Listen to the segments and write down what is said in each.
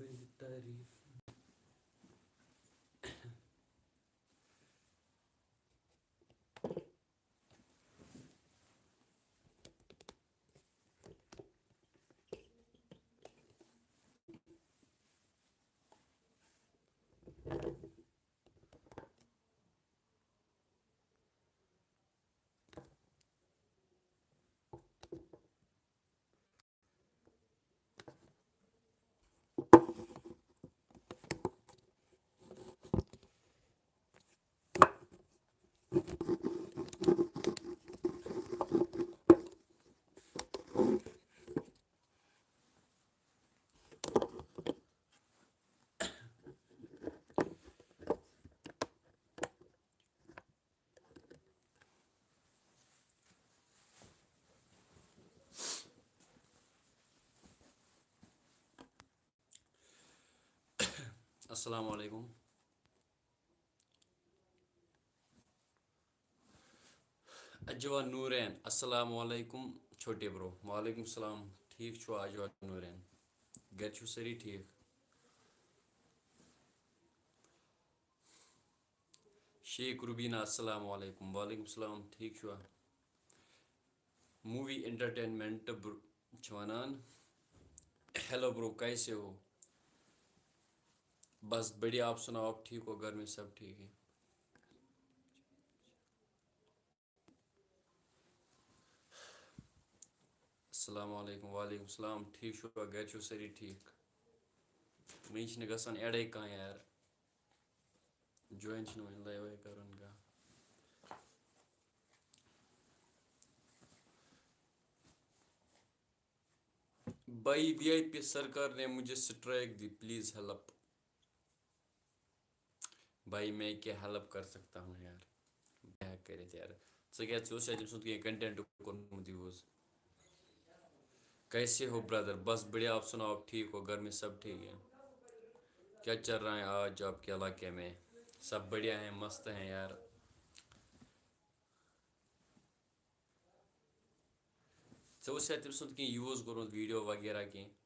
قابل تعریف. السلام علیکم. اجوا نورین السلام علیکم چھوٹے برو. وعلیکم السلام. ٹھیک چھو اجوا نورین؟ گھر چھو سری ٹھیک؟ شیخ روبینہ السلام علیکم. وعلیکم السلام. ٹھیک چھو؟ Movie entertainment چھوانان. ہیلو برو کیسے ہو؟ بس بڑھیا. آپ سناؤ آپ ٹھیک ہو؟ گھر میں سب ٹھیک ہے؟ السلام علیکم. وعلیکم السلام. ٹھیک چھو گھر چھو سری ٹھیک؟ مے چھنہٕ گژھان ایڈے کانٛہہ یار. جوین چھنہٕ وۄنۍ لایوے کران کانٛہہ. بھائی وی آئی پی سرکار نے مجھے سٹرائک دی پلیز ہیلپ. بھائی میں کیا ہیلپ کر سکتا ہوں یار. کیا کٔرِتھ یار. ژٕ کیٛاہ ژٕ اوس تٔمۍ سُنٛد کینٛہہ کنٹینٹ کوٚرمُت یوٗز. کیسے ہو برادر؟ بس بڑھیا. آپ سناؤ آپ ٹھیک ہو؟ گھر میں سب ٹھیک ہے؟ کیا چل رہا ہے آج آپ کے علاقے میں؟ سب بڑھیا ہیں مست ہیں یار. ژےٚ اوسیا تٔمۍ سُنٛد کینٛہہ یوٗز کوٚرمُت ویٖڈیو وغیرہ کینٛہہ؟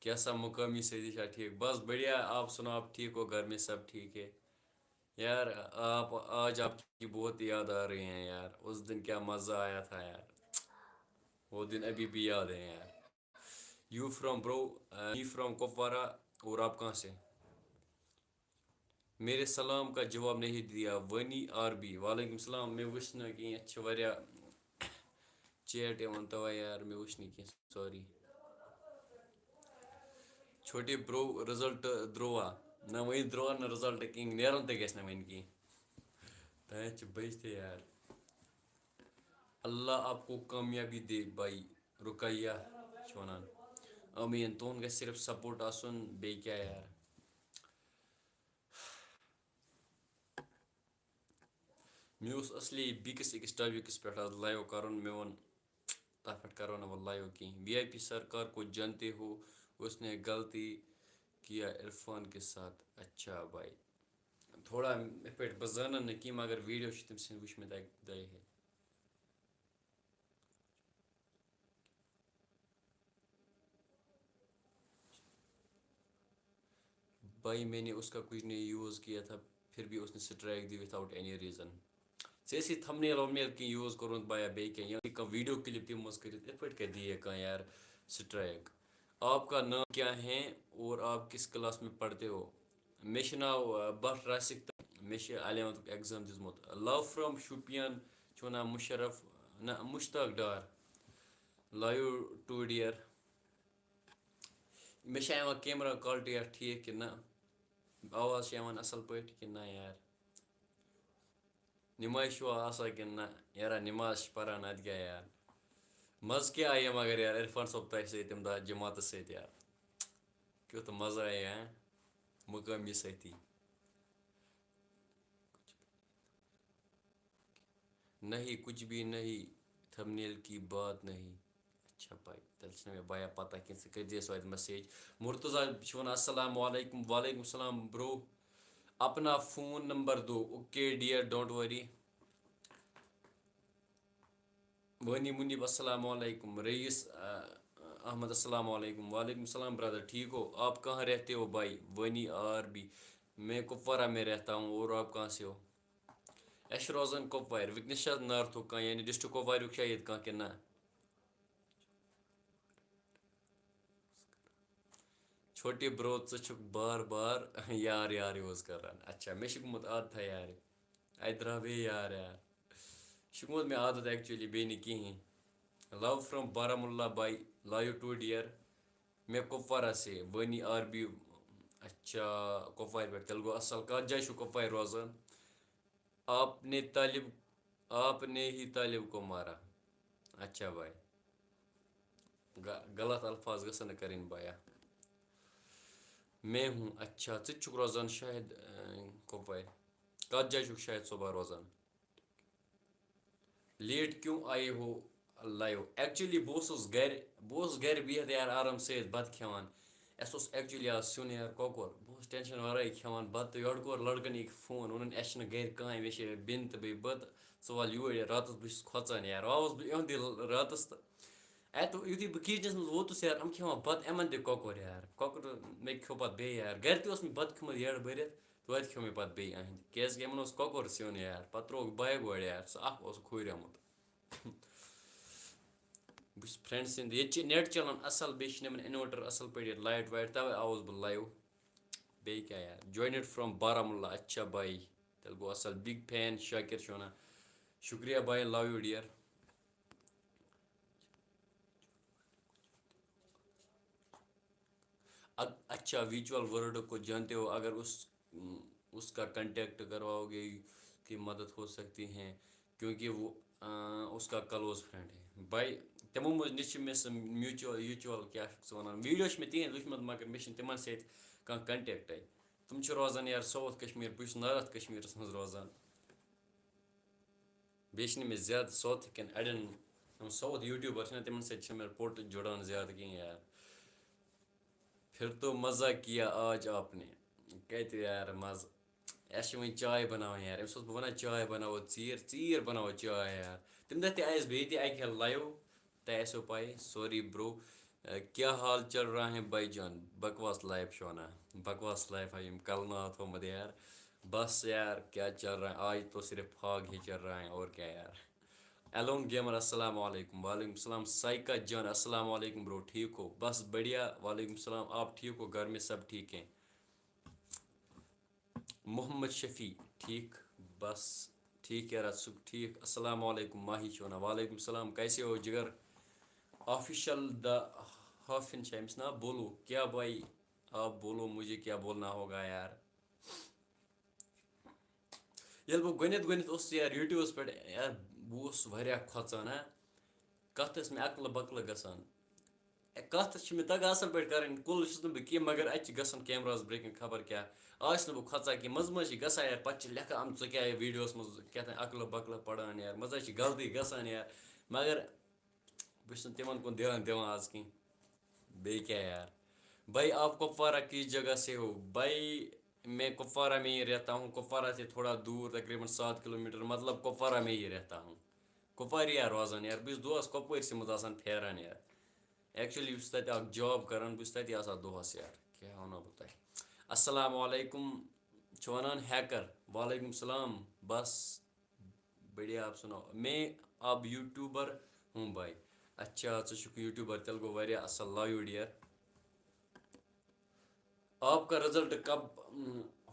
کیسا مقامی صحیح چھا ٹھیک؟ بس بڑھیا. آپ سناؤ آپ ٹھیک ہو؟ گھر میں سب ٹھیک ہے یار. آپ کی بہت یاد آ رہی ہیں یار. اس دن کیا مزہ آیا تھا یار. وہ دن ابھی بھی یاد ہیں یار. یو فرام برو می فرام کپوارہ. اور آپ کہاں سے؟ میرے سلام کا جواب نہیں دیا. ونی آر بی. وعلیکم السلام. میں وچھ نہٕ کینٛہہ یتھ چھِ واریاہ چیٹ یِوان تَوَے یار مےٚ وٕچھ نہٕ کینٛہہ سوری. چھوٹے برو رِزلٹ درٛوا؟ نہ وٕنہِ درٛاو نہٕ رِزلٹ کِہیٖنۍ. نیرُن تہِ گژھِ نہٕ وٕنہِ کینٛہہ. تانٮ۪تھ چھِ بٔچتھٕے یار. اللہ آپ کو کامیابی دے بھائی. رُقیہ چھِ وَنان. آمیٖن. تُہُنٛد گژھِ صرف سپوٹ آسُن بیٚیہِ کیٛاہ یار. مےٚ اوس اصلی بیٚکِس أکِس ٹاپِکَس پٮ۪ٹھ آز لایِو کَرُن. مےٚ ووٚن تَتھ پٮ۪ٹھ کَرو نہٕ وۄنۍ لایِو کِہیٖنۍ. وی آئی پی سرکار کو جانتے ہو اس نے غلطی کیا عرفان کے ساتھ. اچھا بھائی. تھوڑا یِتھ پٲٹھۍ بہٕ زانان نہٕ کینٛہہ مگر ویٖڈیو چھِ تٔمۍ سٕنٛدۍ وٕچھمٕتۍ اَکہِ دۄیہِ ہِتھ. بھائی میں نے اس کا کچھ نہیں یوز کیا تھا پھر بھی اس نے سٹرائک دی وداؤٹ اینی ریزن. ژےٚ ٲسی تھمنیل ومنیل کینٛہہ یوٗز کوٚرمُت بایا بیٚیہِ کینٛہہ یا کانٛہہ ویٖڈیو کِلِپ دِمٕژ کٔرِتھ یِتھ پٲٹھۍ کیٛاہ دِیے کانٛہہ یار سٹرائک. آپ کا نام کیا ہے اور آپ کس کلاس میں پڑھتے ہو؟ مےٚ چھُ ناو بٹ راسِک تہٕ مےٚ چھِ 11th ایٚگزام دیُتمُت. لو فرام شوپیان چھُ وَنان مُشرف نہ Mushtaq Dar. Live to dear. مےٚ چھا یِوان کیمرا کالٹی اَتھ ٹھیٖک کِنہٕ نہ؟ آواز چھِ یِوان اَصٕل پٲٹھۍ کِنہٕ نہ یار؟ نِماز چھُوا آسان کِنہٕ نہ؟ یارا نِماز چھِ پَران اَدٕ کیٛاہ یار. مَزٕ کیٛاہ آیے مگر یار عرفان صٲب تۄہہِ سۭتۍ تَمہِ دۄہ جماعتَس سۭتۍ یار. کیُتھ مَزٕ آیے ہا مُقٲمی سۭتی. نہیں کچھ بھی نہیں تھمنیل کی بات نہیں. اچھا بھائی تیٚلہِ چھِنہٕ مےٚ بایا پَتہ کینٛہہ. ژٕ کٔرۍزِ اَسہِ واتہِ مسیج. مرتضیٰ چھِ وَنان السلام علیکم. وعلیکم السلام برو. اپنا فون نمبر دو. Okay dear don't worry. Wani منیب السلام علیکم. رئیس احمد السلام علیکم، وعلیکم السلام برادر، ٹھیک ہو؟ آپ کہاں رہتے ہو بھائی؟ ونی آر بی، میں کپوارہ میں رہتا ہوں، اور آپ کہاں سے ہو؟ اَسہِ چھُ روزان کۄپوارِ، وٕنکٮ۪نس چھِ حظ نارتھُک کانٛہہ یعنی ڈِسٹرک کۄپواریُک چھا ییٚتہِ کانٛہہ کِنہٕ نہ؟ چھوٹے برو ژٕ چھُکھ بار بار یار یار یوٗز کران. اچھا مےٚ چھُ گوٚمُت عادتھا یارِ، اَتہِ درٛاو بیٚیہِ یار یار. یہِ چھُ گوٚمُت مےٚ عادت ایٚکچُؤلی بیٚیہِ نہٕ کِہیٖنۍ. Love from Baramulla by love you too dear. میں کپوارہ سے وانی آر بی. اچھا کپوارِ پٮ۪ٹھ، تیٚلہِ گوٚو اَصٕل. کَتھ جایہِ چھُو کپوارِ روزان؟ آپ نے ہی طالب کو مارا. اچھا بھائی، غلط الفاظ گژھن نہٕ کَرٕنۍ بایا. میں ہوں. اچھا ژٕ تہِ چھُکھ روزان شاید کۄپوارِ. کَتھ جایہِ چھُکھ شاید صبح روزان؟ لیٹ کیوں آئے ہو لایِو؟ ایٚکچُؤلی بہٕ اوسُس گَرِ بِہِتھ یار آرام سۭتۍ بَتہٕ کھٮ۪وان. اَسہِ اوس ایٚکچُؤلی آز سیُن یار کۄکُر. بہٕ اوسُس ٹٮ۪نشَن وَرٲے کھٮ۪وان بَتہٕ. یورٕ کوٚر لٔڑکَن أکۍ فون، ووٚنُن اَسہِ چھِنہٕ گَرِ کٕہۭنۍ، مےٚ چھِ بیٚنہِ تہٕ بیٚیہِ بہٕ تہٕ ژٕ وَل یوٗرۍ. راتَس بہٕ چھُس کھۄژان یار. وۄنۍ اوسُس بہٕ یِہُنٛدُے راتَس تہٕ اَتہِ یُتھُے بہٕ کِچنَس منٛز ووتُس یار، یِم کھٮ۪وان بَتہٕ، یِمَن تہِ کۄکُر یار. کۄکُر مےٚ کھیوٚو پَتہٕ بیٚیہِ یار. گَرِ تہِ اوس مےٚ بَتہٕ کھیوٚمُت یٔڈ بٔرِتھ، توتہِ کھیوٚ مےٚ پَتہٕ بیٚیہِ یِہِنٛدِ، کیٛازِکہِ یِمَن اوس کۄکُر سیُن یار. پَتہٕ ترٛووُکھ بایہِ گۄڈٕ یار، سُہ اَکھ اوسُکھ ہُریومُت. بہٕ چھُس فرٛٮ۪نٛڈ سٕنٛدِ ییٚتہِ چھِ نٮ۪ٹ چَلان اَصٕل، بیٚیہِ چھِنہٕ یِمَن اِنوٲٹَر اَصٕل پٲٹھۍ ییٚتہِ لایِٹ وایِٹ، تَوَے آوُس بہٕ لایِو. بیٚیہِ کیٛاہ یار جوینِڈ فرٛام بارہمولہ. اچھا بھائی تیٚلہِ گوٚو اَصٕل. بِگ فین شاکر چھُ وَنان. شُکریہ بھائی، لو یوٗ ڈِیَر. اچھا ویژول ورڈ کو جانتے ہو؟ اگر اس کا کانٹیکٹ کرواؤ گے کی مدد ہو سکتی ہیں کیونکہ وہ اس کا کلوز فرینڈ ہے. بھائی تِمو منٛز نہ چھِ مےٚ سُہ میوٗچوَل کیٛاہ چھُکھ ژٕ وَنان، ویٖڈیو چھِ مےٚ تِہِنٛدۍ وٕچھمُت مگر مےٚ چھِنہٕ تِمَن سۭتۍ کانٛہہ کَنٹیکٹَے. تِم چھِ روزان یار ساوُتھ کَشمیٖر، بہٕ چھُس نارٕتھ کَشمیٖرَس منٛز روزان. بیٚیہِ چھِنہٕ مےٚ زیادٕ ساوُتھ کٮ۪ن اَڑٮ۪ن یِم ساوُتھ یوٗٹیوٗبَر چھِنہ تِمَن سۭتۍ چھِنہٕ مےٚ پوٚٹ جُڑان زیادٕ کِہیٖنۍ یار. پھر تو مزہ کیا آج آپ نے. کَتہِ یار مَزٕ، اَسہِ چھِ وۄنۍ چاے بَناوٕنۍ یار. أمِس اوسُس بہٕ وَنان چاے بَناوو ژیٖر بَناوو چاے یار. تَمہِ دۄہ تہِ آیَس بیٚیہِ تہِ اَکہِ ہٮ۪لہِ لایِو، تۄہہِ آسیو پَے. سوری برو، کیا حال چل رہا ہے بھائی جان؟ بکواس لائف چھُ وَنان. بکواس لائف ہے یِم کَلہٕ ناو تھوٚمُت یار. بس یار کیا چل رہا ہے، آج تو صرف فاگ ہی چل رہا ہے اور کیا یار. ایلون گیمر السلام علیکم. وعلیکم السلام. سائیکا جان السلام علیکم برو، ٹھیک ہو؟ بس بڑھیا. وعلیکم السلام. آپ ٹھیک ہو؟ گھر میں سب ٹھیک ہیں؟ محمد شفیع ٹھیک. بس ٹھیک یار ٹھیک. السلام علیکم. ماہی چھُ وَنان. وعلیکم السلام. کیسے ہو جگر؟ آفیشل دا ہافن چھا أمِس ناو؟ بولو کیا بھائی، آپ بولو مجھے کیا بولنا ہوگا یار. ییٚلہِ بہٕ گۄڈنٮ۪تھ اوسُس یار یوٗٹیوٗبَس پٮ۪ٹھ یار، بہٕ اوسُس واریاہ کھۄژان. کَتھ ٲس مےٚ عقلہٕ بقلہٕ گژھان. کَتھ چھِ مےٚ تَگان اَصٕل پٲٹھۍ کَرٕنۍ، کُل چھُس نہٕ بہٕ کینٛہہ، مگر اَتہِ چھِ گژھان کیمراہَس برٛنٛہہ کَنۍ خبر کیٛاہ. آز چھُس نہٕ بہٕ کھۄژان کینٛہہ. منٛزٕ چھِ گژھان یار، پَتہٕ چھِ لیکھان ژٕ کیٛاہ ویٖڈیوَس منٛز کیٛاہ تام عقلہٕ بقلہٕ پَران یار. منٛزٕ چھِ غلطی گژھان یار، مگر بہٕ چھُس نہٕ تِمَن کُن دھیان دِوان آز کینٛہہ. بیٚیہِ کیٛاہ یار. بھائی آپ کپوارہ کس جگہ سے ہو؟ بھائی میں کپوارہ میں ہی رہتا ہوں. کپوارہ سے تھوڑا دور تقریباً 7 کلومیٹر، مطلب کپوارہ میں ہی رہتا ہوں. کپوارِ یار روزان یار. بہٕ چھُس دۄہَس کۄپوٲرۍسٕے منٛز آسان پھیران یار. ایٚکچُؤلی بہٕ چھُس تَتہِ اَکھ جاب کَران، بہٕ چھُس تَتی آسان دۄہَس یار. کیٛاہ وَنو بہٕ تۄہہِ. السلام علیکم چھُ وَنان ہیکر. وعلیکم السلام. بس بڑھیا. آپ سناؤ. میں اب یوٗٹیوٗبر ہوں بھائی. اچھا ژٕ چھُکھ یوٗٹیوٗبر، تیٚلہِ گوٚو واریاہ اَصٕل. لو یوٗ ڈِیَر. آپ کا رِزلٹ کب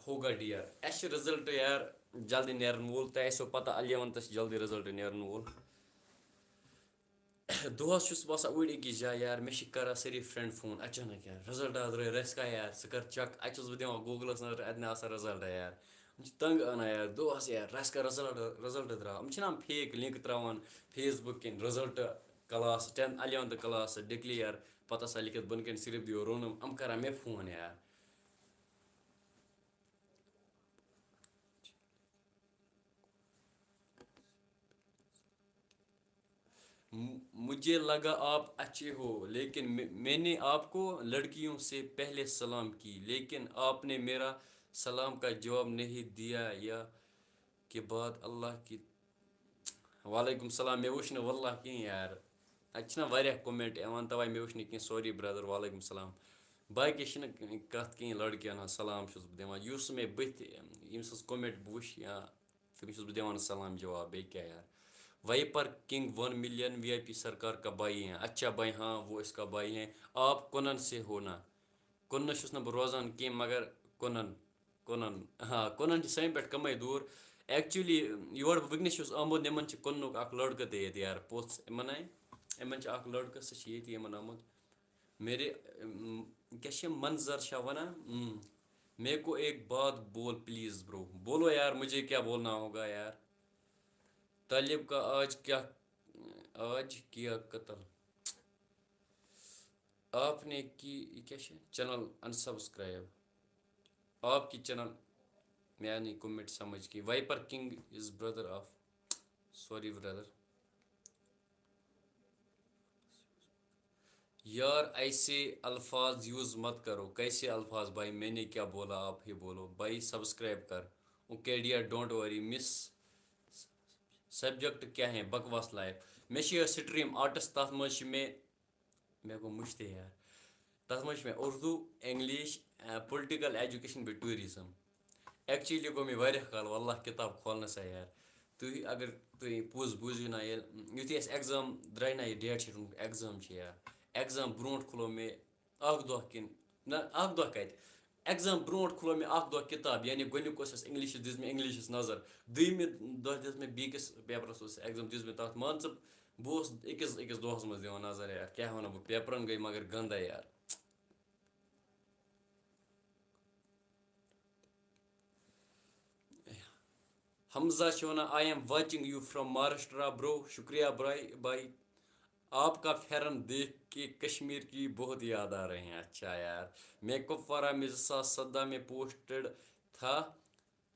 ہوگا ڈِیَر؟ اَسہِ چھِ رِزلٹ یار جلدی نیرن وول. تۄہہِ آسیو پَتہ 11th چھِ جلدی رِزلٹ نیرن وول. دۄہَس چھُس بہٕ آسان اوٗرۍ أکِس جایہِ یار. مےٚ چھِ کَران سٲری فرٛٮ۪نٛڈ فون اچانک یار. رِزلٹ درٛاے رَسکا یار، ژٕ کَر چَک. اَتہِ چھُس بہٕ دِوان گوٗگلَس نظر، اَتہِ نہٕ آسان رِزلٹا یار. یِم چھِ تنٛگ اَنان یار دۄہَس یار. رَسکا رِزلٹ درٛاو. یِم چھِنہ فیک لِنک ترٛاوان فیس بُک کِنۍ. رِزلٹ کلاس 11th کلاس ڈِکلیَر، پَتہٕ آسان لیکھِتھ بۄنہٕ کَنۍ صرف دِیِو رول نمبر. یِم کَران مےٚ فون یار. مجھے لگا آپ اچھے ہو، لیکن میں نے آپ کو لڑکیوں سے پہلے سلام کی، لیکن آپ نے میرا سلام کا جواب نہیں دیا یا کہ بعد اللہ کی. وعلیکم السلام. مےٚ وٕچھ نہٕ واللہ کِہیٖنۍ یار. اتہِ چھِنہ واریاہ کومٮ۪نٛٹ یِوان تَوَے مےٚ وٕچھ نہٕ کینٛہہ سوری برٛدَر وعلیکُم السلام. باقٕے چھِنہٕ کَتھ کِہیٖنۍ لٔڑکِیَن ہٕنٛز سلام چھُس بہٕ دِوان یُس مےٚ بٕتھِ ییٚمہِ سٕنٛز کومٮ۪نٛٹ بہٕ وٕچھِ یا تٔمِس چھُس بہٕ دِوان سلام جواب بیٚیہِ کیٛاہ یار. وہیں پر king 1 million we I P سرکار کا بائی ہیں. اچھا بھائی ہاں وہ اس کا بائی ہیں. آپ کنن سے ہونا. کنن چھُس نہٕ بہٕ روزان کینٛہہ مگر کُنن ہاں کُنن چھِ سانہِ پٮ۪ٹھ کَمٕے دوٗر. ایٚکچُؤلی یور بہٕ وٕنکٮ۪نَس چھُس آمُت یِمَن چھِ کُننُک اَکھ لٔڑکہٕ تہِ ییٚتہِ یار پوٚژھ یِمَن چھِ اَکھ لٔڑکہٕ سُہ چھِ ییٚتہِ یِمَن آمُت. میرے کیٛاہ چھِ منظر چھا وَنان میرے کو ایک بات بول پلیز برو. بولو یار مجھے کیا بولنا ہوگا یار. طالب کا آج کیا قتل. آپ نے کی کیا چینل انسبسکرائب. آپ کی چینل میں نہیں کومنٹ سمجھ کی. Wiper king is brother of. Sorry brother. یار ایسے الفاظ یوز مت کرو. کیسے الفاظ بھائی میں نے کیا بولا آپ ہی بولو. بھائی سبسکرائب کر. Okay don't worry miss subject کیا ہے بکواس لائف. مےٚ چھِ یہِ سٹریٖم آرٹس تَتھ منٛز چھِ مےٚ گوٚو مٔشتٕے یار. تَتھ منٛز چھِ مےٚ اُردو اِنٛگلِش پُلٹِکَل ایجوکیشن بیٚیہِ ٹوٗرِزٕم. ایٚکچُؤلی گوٚو مےٚ واریاہ کال واللہ کِتاب کھولنَسٕے یار. تُہۍ اگر تُہۍ پوٚز بوٗزِو نہ ییٚلہِ یُتھُے اَسہِ ایٚگزام درٛاے نہ یہِ ڈیٹ شیٖٹ ایٚگزام چھِ یار. ایٚگزام برونٛٹھ کھُلو مےٚ اَکھ دۄہ کِنہٕ نہ اَکھ دۄہ کَتہِ ایٚگزام برونٛٹھ کھُلو مےٚ اَکھ دۄہ کِتاب. یعنی گۄڈنیُک اوس اَسہِ اِنٛگلِشَس دِژ مےٚ اِنٛگلِشَس نظر. دوٚیمہِ دۄہ دِژ مےٚ بیٚکِس پیپرَس اوس ایٚگزام دِژ مےٚ تَتھ مان ژٕ بہٕ اوسُس أکِس دۄہَس منٛز دِوان نظر یار. کیٛاہ وَنو بہٕ پیپرَن گٔے مگر گنٛدَے یار. حمزہ چھِ وَنان I am watching you from Maharashtra bro. شُکریہ بھائی. آپ کا پھیرن دیکھ کے کشمیر کی بہت یاد آ رہے ہیں. اچھا یار میں کپوارہ میں 2017 میں پوسٹڈ تھا.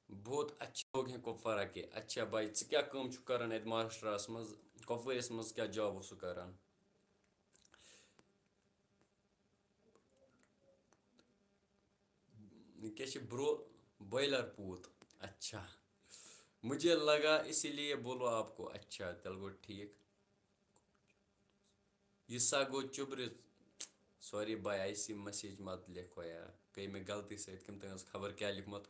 بہت اچھے لوگ ہیں کپوارہ کے. اچھا بھائی ژٕ کیٛاہ کٲم چھُکھ کَران اَتہِ مہاراشٹراہَس منٛز کۄپوٲرِس منٛز کیٛاہ جاب اوسُکھ کَران. کیٛاہ چھِ برو بویلر پوٗت. اچھا مجھے لگا اسی لیے بولو آپ کو. اچھا تیٚلہِ گوٚو ٹھیٖک. یہِ سا گوٚو چُبرِ. سوری بھائی ایسی میسیج مت لیکھو یار. گٔے مےٚ غلطی سۭتۍ کٔمۍ تام ٲس خبر کیٛاہ لیوٗکھمُت.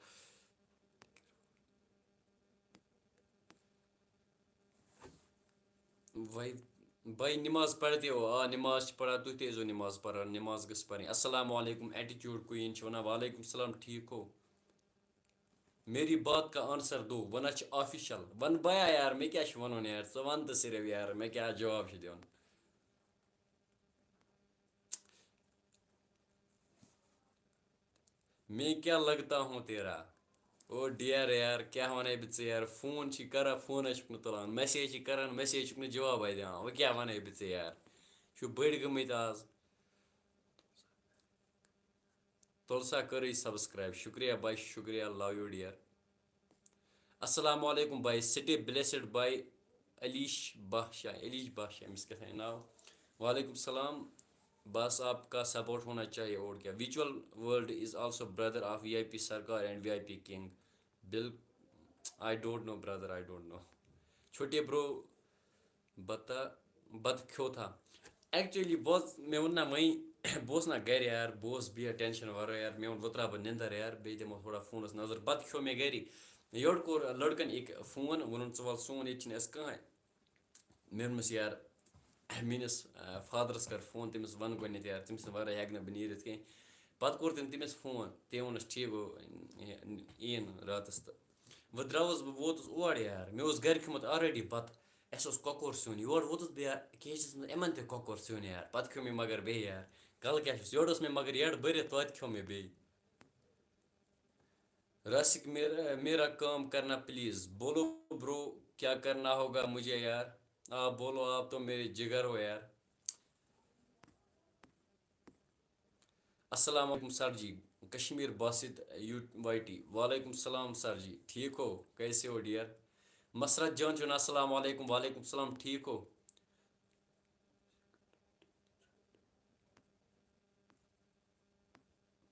بھائی نماز پڑھتے ہو. آ نماز چھِ پران. تُہۍ تہِ ٲسۍزیو نماز پران. نماز گٔژھ پَرٕنۍ. السلام علیکم ایٹیچیوٗڈ کویٖن چھِ وَنان وعلیکم السلام ٹھیٖک ہو. میری بات کا آنسر دو وَنان چھِ آفِشَل. وَن بیا یار مےٚ کیٛاہ چھُ وَنُن یار. ژٕ وَن تہٕ صرف یار مےٚ کیٛاہ جواب چھُ دیُن. میں کیا لگتا ہوں تیرا. او ڈِیر یار کیٛاہ وَنَے بہٕ ژےٚ یار. فون چھی کران فونَے چھُکھ نہٕ تُلان. میسیج چھی کران میسیج چھُکھ نہٕ جوابَے دِوان. وۄنۍ کیٛاہ وَنَے بہٕ ژےٚ یار. چھُ بٔڑۍ گٔمٕتۍ آز. Tulsa کٔرٕے subscribe. شُکریہ بھائی شُکریہ لو یوٗ ڈِیر. السلام علیکم بھائی. سٹے بلیسڈ بائی علیش بادشاہ. أمِس کیٛاہ تھانۍ ناو. وعلیکم السلام. بس آپ کا سپورٹ ہونا چاہیے اور کیا. Visual world is also brother of V I P سرکار and V I P king. I don't know brother I don't know. چھوٹے برو بت کھیو تھا. ایٚکچُؤلی مےٚ ووٚن نہ وۄنۍ بہٕ اوسُس نہ گرِ یار. بہٕ اوسُس بِہِتھ ٹٮ۪نشَن وَرٲے یار. مےٚ ووٚن وۄنۍ ترٛاوٕ بہٕ نِندٕر یار بیٚیہِ دِمو تھوڑا فونَس نظر. بَتہٕ کھیوٚو مےٚ گَرِ. یورٕ کوٚر لٔڑکَن أکۍ فون ووٚنُن ژٕ وَل سون ییٚتہِ چھِنہٕ اَسہِ کٕہٕنۍ. مےٚ ووٚنمَس یار میٛٲنِس فادرَس کَر فون تٔمِس وَن گۄڈنٮ۪تھ یار تٔمۍ سٕنٛدِ وَرٲے ہٮ۪کہٕ نہٕ بہٕ نیٖرِتھ کینٛہہ. پَتہٕ کوٚر تٔمۍ تٔمِس فون. تٔمۍ ووٚنُس ٹھیٖک گوٚو یِیِن راتَس تہٕ وۄنۍ درٛاوُس بہٕ ووتُس اور یار. مےٚ اوس گَرِ کھیوٚمُت آلریڈی بَتہٕ. اَسہِ اوس کۄکُر سیُن. یورٕ ووتُس بہٕ یار کیجَس منٛز یِمَن تہِ کۄکُر سیُن یار. پَتہٕ کھیوٚ مےٚ مگر بیٚیہِ یار کَلہٕ کیٛاہ چھُس. یورٕ اوس مےٚ مگر یٔڈ بٔرِتھ توتہِ کھیوٚ مےٚ بیٚیہِ. راسِک میرا کام کرنا پلیز. بولو برو کیا کرنا ہوگا مجھے یار. بولو آپ تو میرے جگر ہو یار. السلام علیکم sir ji. Kashmir Basit U Y T. وعلیکم السلام سر جی ٹھیک ہو کیسے ہو ڈیئر. مسرت جان چون السلام علیکم. وعلیکم السلام ٹھیک ہو.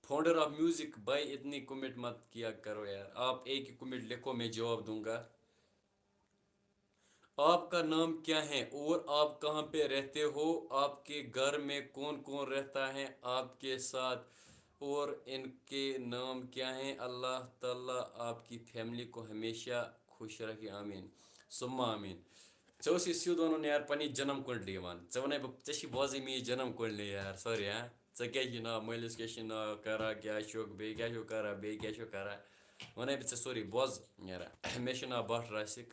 فاؤنڈر آف میوزک بھائی اتنی کمنٹ مت کیا کرو یار. آپ ایک ہی کمنٹ لکھو میں جواب دوں گا. آپ کا نام کیا ہے اور آپ کہاں پہ رہتے ہو؟ آپ کے گھر میں کون کون رہتا ہے آپ کے ساتھ اور ان کے نام کیا ہیں؟ اللہ تعالیٰ آپ کی فیملی کو ہمیشہ خوش رکھے، آمین ثم آمین. ژےٚ اوسُے سیوٚد وَنُن یار پنٕنۍ جنم کُنڈلی یِوان، ژےٚ وَنے بہٕ ژےٚ چھی بوزٕے میٛٲنۍ جنم کُنڈلی یار سورُے ہا. ژےٚ کیٛاہ چھُے ناو، مٲلِس کیٛاہ چھُے ناو، کران کیٛاہ چھُکھ، بیٚیہِ کیٛاہ چھُکھ کران، بیٚیہِ کیٛاہ چھُکھ کران، وَنے بہٕ ژےٚ سورُے بوز نیران. مےٚ چھُ ناو بٹ راسِک.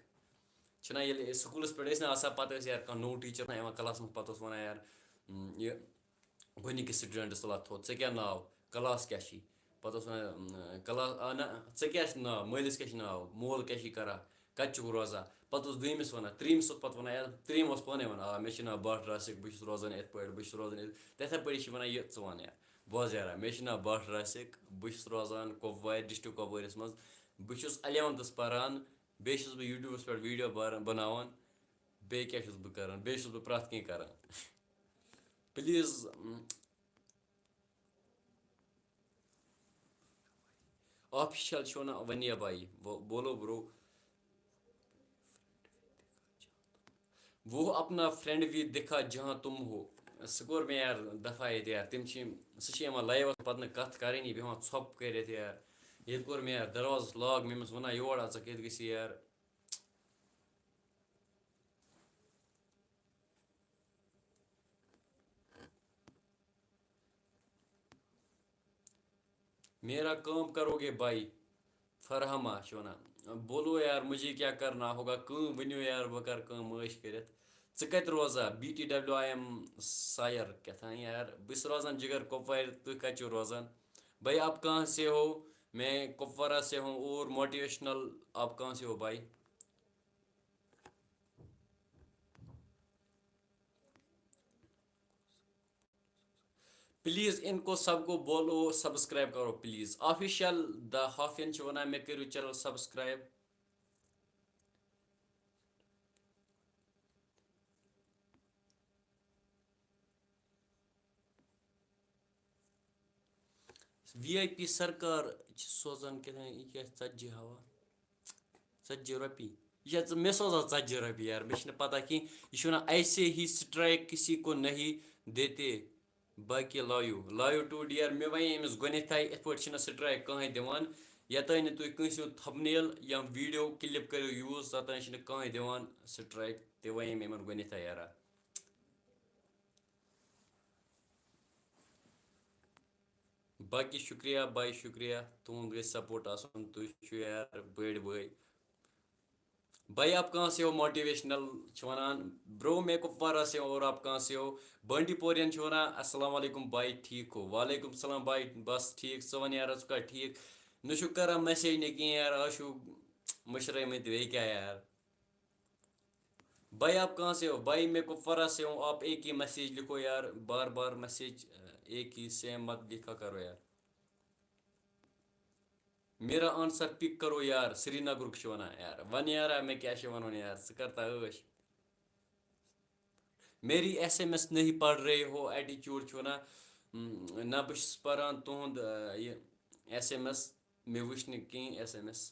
چھِنہ ییٚلہِ سکوٗلَس پٮ۪ٹھ ٲسۍ نہ آسان پَتہٕ ٲسۍ یار کانٛہہ نوٚو ٹیٖچَر نہ یِوان کَلاسَس منٛز، پَتہٕ اوس وَنان یار یہِ گۄڈنِکِس سٹوٗڈَنٛٹَس تُلان تھوٚد، ژےٚ کیٛاہ ناو، کلاس کیٛاہ چھُے، پَتہٕ اوس وَنان کلاس نہ ژےٚ کیٛاہ چھُ ناو، مٲلِس کیٛاہ چھُ ناو، مول کیٛاہ چھُے کران، کَتہِ چھُکھ روزان. پَتہٕ اوس دوٚیمِس وَنان، ترٛیٚیِمِس اوس پَتہٕ وَنان یار ترٛیٚیِم اوس پانَے وَنان مےٚ چھُ ناو بٹ راسِک، بہٕ چھُس روزان یِتھ پٲٹھۍ، بہٕ چھُس روزان یِتھ تِتھَے پٲٹھی چھِ وَنان یہِ ژٕ وَن یار بوز یارا. مےٚ چھُ ناو بٹ راسِک، بہٕ چھُس روزان کۄپوارِ ڈِسٹرٛک کۄپوٲرِس منٛز. بہٕ چھُس 11تھَس پَران، بیٚیہِ چھُس بہٕ یوٗٹیوٗبَس پٮ۪ٹھ ویٖڈیو بَناوان. بیٚیہِ کیٛاہ چھُس بہٕ کَران، بیٚیہِ چھُس بہٕ پرٛٮ۪تھ کینٛہہ کَران. پٕلیٖز آفِشَل چھُ وَنان ونیا بھائی بولو برو. وہ اپنا فرینڈ بھی دکھا جہاں تم ہو. سُہ کوٚر مےٚ یار دفعہ ییٚتہِ یار، تِم چھِ سُہ چھِ یِوان لایِوَس پَتہٕ نہٕ کَتھ کَرٲنی، بیٚہوان ژھۄپہٕ کٔرِتھ یار. ییٚتہِ کوٚر مےٚ یار دروازَس لاک، مےٚ أمِس وَنان یور اَژ ژٕ کَتہِ گٔژھی یار. میرا کام کرو گے بھائی فرہما چھِ وَنان بولو یار مجھے کیا کرنا ہوگا، کٲم ؤنِو یار بہٕ کَرٕ کٲم عٲش کٔرِتھ. ژٕ کَتہِ روزان، بی ٹی ڈبلیو آی ایم سایَر کیٛاہ تھام یار. بہٕ چھُس روزان جِگر کۄپوارِ، تُہۍ کَتہِ چھِو روزان؟ بھائی آپ کہاں سے ہو؟ میں کپوارہ سے ہوں. اور موٹیویشنل آپ کہاں سے ہو بھائی؟ پلیٖز اِن کو سب کو بولو سبسکرایب کرو پلیٖز. آفِشل دا ہافین چھِ وَنان مےٚ کٔرِو چینل سبسکرایب. وی آی پی سرکار چھِ سوزان کیٛاہ یہِ کیٛاہ ژتجی ہاوان 40 رۄپیہِ. یہِ چھا ژٕ مےٚ سوزان 40 رۄپیہِ یار، مےٚ چھِنہٕ پتہ کینٛہہ. یہِ چھُ وَنان ایسے ہی سٹرایک کسی کو نہیں دیتے باقی لایو ٹو ڈِیَر. مےٚ وَنے أمِس گۄڈنٮ۪تھٕے یِتھ پٲٹھۍ چھِنہٕ سٹرایک کٕہٕنۍ دِوان. یوٚتانۍ نہٕ تُہۍ کٲنٛسہِ ہُنٛد تھَمبنیل یا ویٖڈیو کِلِپ کٔرِو یوٗز توٚتانۍ چھِنہٕ کٕہٕنۍ دِوان سٹرایک. تہِ وَنے مےٚ یِمَن گۄڈنٮ۪تھٕے یارا. باقی شُکریہ باے شُکریہ، تُہُنٛد گژھِ سپوٹ آسُن، تُہۍ چھِو یار بٔڑۍ بٲے. بھائی آپ کہاں سے ہو؟ موٹیویشنل چھِ وَنان برو میں کپوارہ سے ہوں اور آپ کہاں سے ہو؟ بانڈی پورین چھِ وَنان السلام علیکم بھائی ٹھیٖک ہو؟ وعلیکم السلام بھائی بس ٹھیٖک. ژٕ وَن یارا ژٕ کَر ٹھیٖک، نہ چھُکھ کران میسیج نہٕ کینٛہہ یار، آز چھُو مٔشرٲیمٕتۍ بیٚیہِ کیٛاہ یار. بھائی آپ کہاں سے ہو؟ بھائی میں کپوارہ سے ہوں. آپ ایک ہی میسیج لکھو یار، بار بار میسیج ایک ہی سیم مت لکھا کرو یار. میرا آنسر پک کرو یار. سری نگرُک چھِ وَنان یار، وَن یارا مےٚ کیٛاہ چھِ وَنُن یار، ژٕ کر تا عٲش. میری ایس ایم ایس نہیں پڑھ رہے ہو ایٹیچیوڈ چھِ وَنان نہ بہٕ چھُس پَران تُہُنٛد یہِ ایس ایم ایس، مےٚ وٕچھ نہٕ کِہیٖنۍ ایس ایم ایس.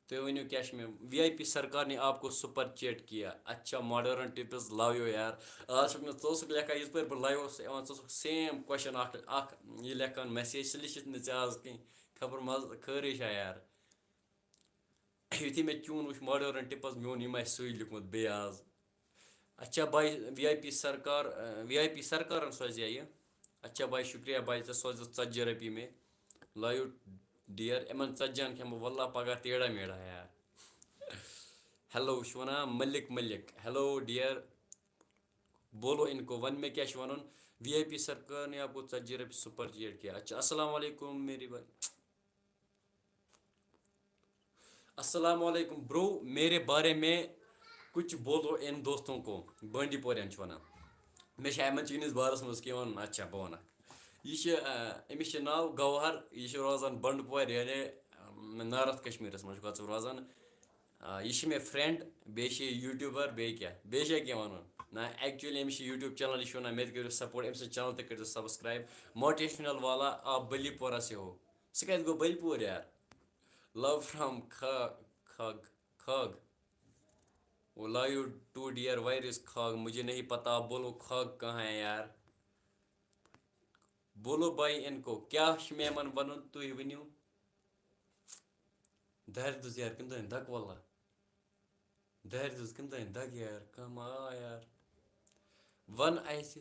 تُہۍ ؤنِو کیٛاہ چھِ مےٚ. وی آی پی سرکار نے آپ کو سپر چیٹ کیا. اچھا ماڈٲرٕن ٹِپٕس لَو یوٗ یار. آز چھُکھ نہٕ ژٕ اوسُکھ لیکھان یِژ پٲرۍ بہٕ لایِو اوسُس یِوان ژٕ اوسُکھ سیم کوسچن اکھ یہِ لیکھان میسیج، سُہ لیٖکھِتھ نہٕ ژےٚ آز کینٛہہ. خبر مَزٕ خٲرٕے چھا یار. یُتھُے مےٚ چون وٕچھ ماڈٲرٕن ٹِپٕس مےٚ ووٚن یِم آسہِ سُے لیوٗکھمُت بیٚیہِ آز. اچھا بھائی وی آی پی سرکار وی آی پی سرکارَن سوزیا یہِ. اچھا بھائی شُکریہ بھائی ژےٚ سوزِتھ 40 رۄپیہِ مےٚ. لایِو ڈِیَر یِمَن 40 کھٮ۪مہٕ بہٕ واللہ پگاہ ٹیڑھا میڑھا یار. ہیلو چھُ وَنان ملک ہیلو ڈِیَر بولو اِن کو. وَن مےٚ کیٛاہ چھُ وَنُن. وی آی پی سرکار نے آپ کو 40 رۄپیہِ سُپر چیٹ کیا. اچھا السلام علیکم میری بھائی. السلام علیکم برو، میرے بارے میں کچھ بولو ان دوستوں کو. بانڈی پورین چھِ وَنان. مےٚ چھِ یِمَن چٲنِس بارَس منٛز کینٛہہ وَنُن. اچھا بہٕ وَنَکھ. یہِ چھِ أمِس چھِ ناو گوہر، یہِ چھِ روزان بنٛڈپورِ یعنی نارٕتھ کشمیٖرَس منٛز چھُکھ ژٕ روزان. یہِ چھِ مےٚ فرٛٮ۪نٛڈ، بیٚیہِ چھِ یہِ یوٗٹیوٗبَر. بیٚیہِ چھا کینٛہہ وَنُن؟ نہ ایٚکچُؤلی أمِس چھِ یوٗٹیوٗب چَنَل، یہِ چھِ وَنان مےٚ تہِ کٔرِو سپوٹ، أمۍ سٕنٛز چَنَل تہِ کٔرۍزیو سبسکرایب. موٹیویشنل والا آپ بٔلی پورہ سے ہو. سُہ کَتہِ گوٚو بٔلۍ پوٗر یار. لو فرٛام کھاگ. وہ لایو ٹو ڈیئر وائرس خاک مجھے نہیں پتا بولو خاک کہاں ہے یار بولو بھائی ان کو کیا میمن بنن تھی ونیو دہر دز یار کم تین دک واللہ دہر دز کم تین دک یار کم آ یار ون ایسے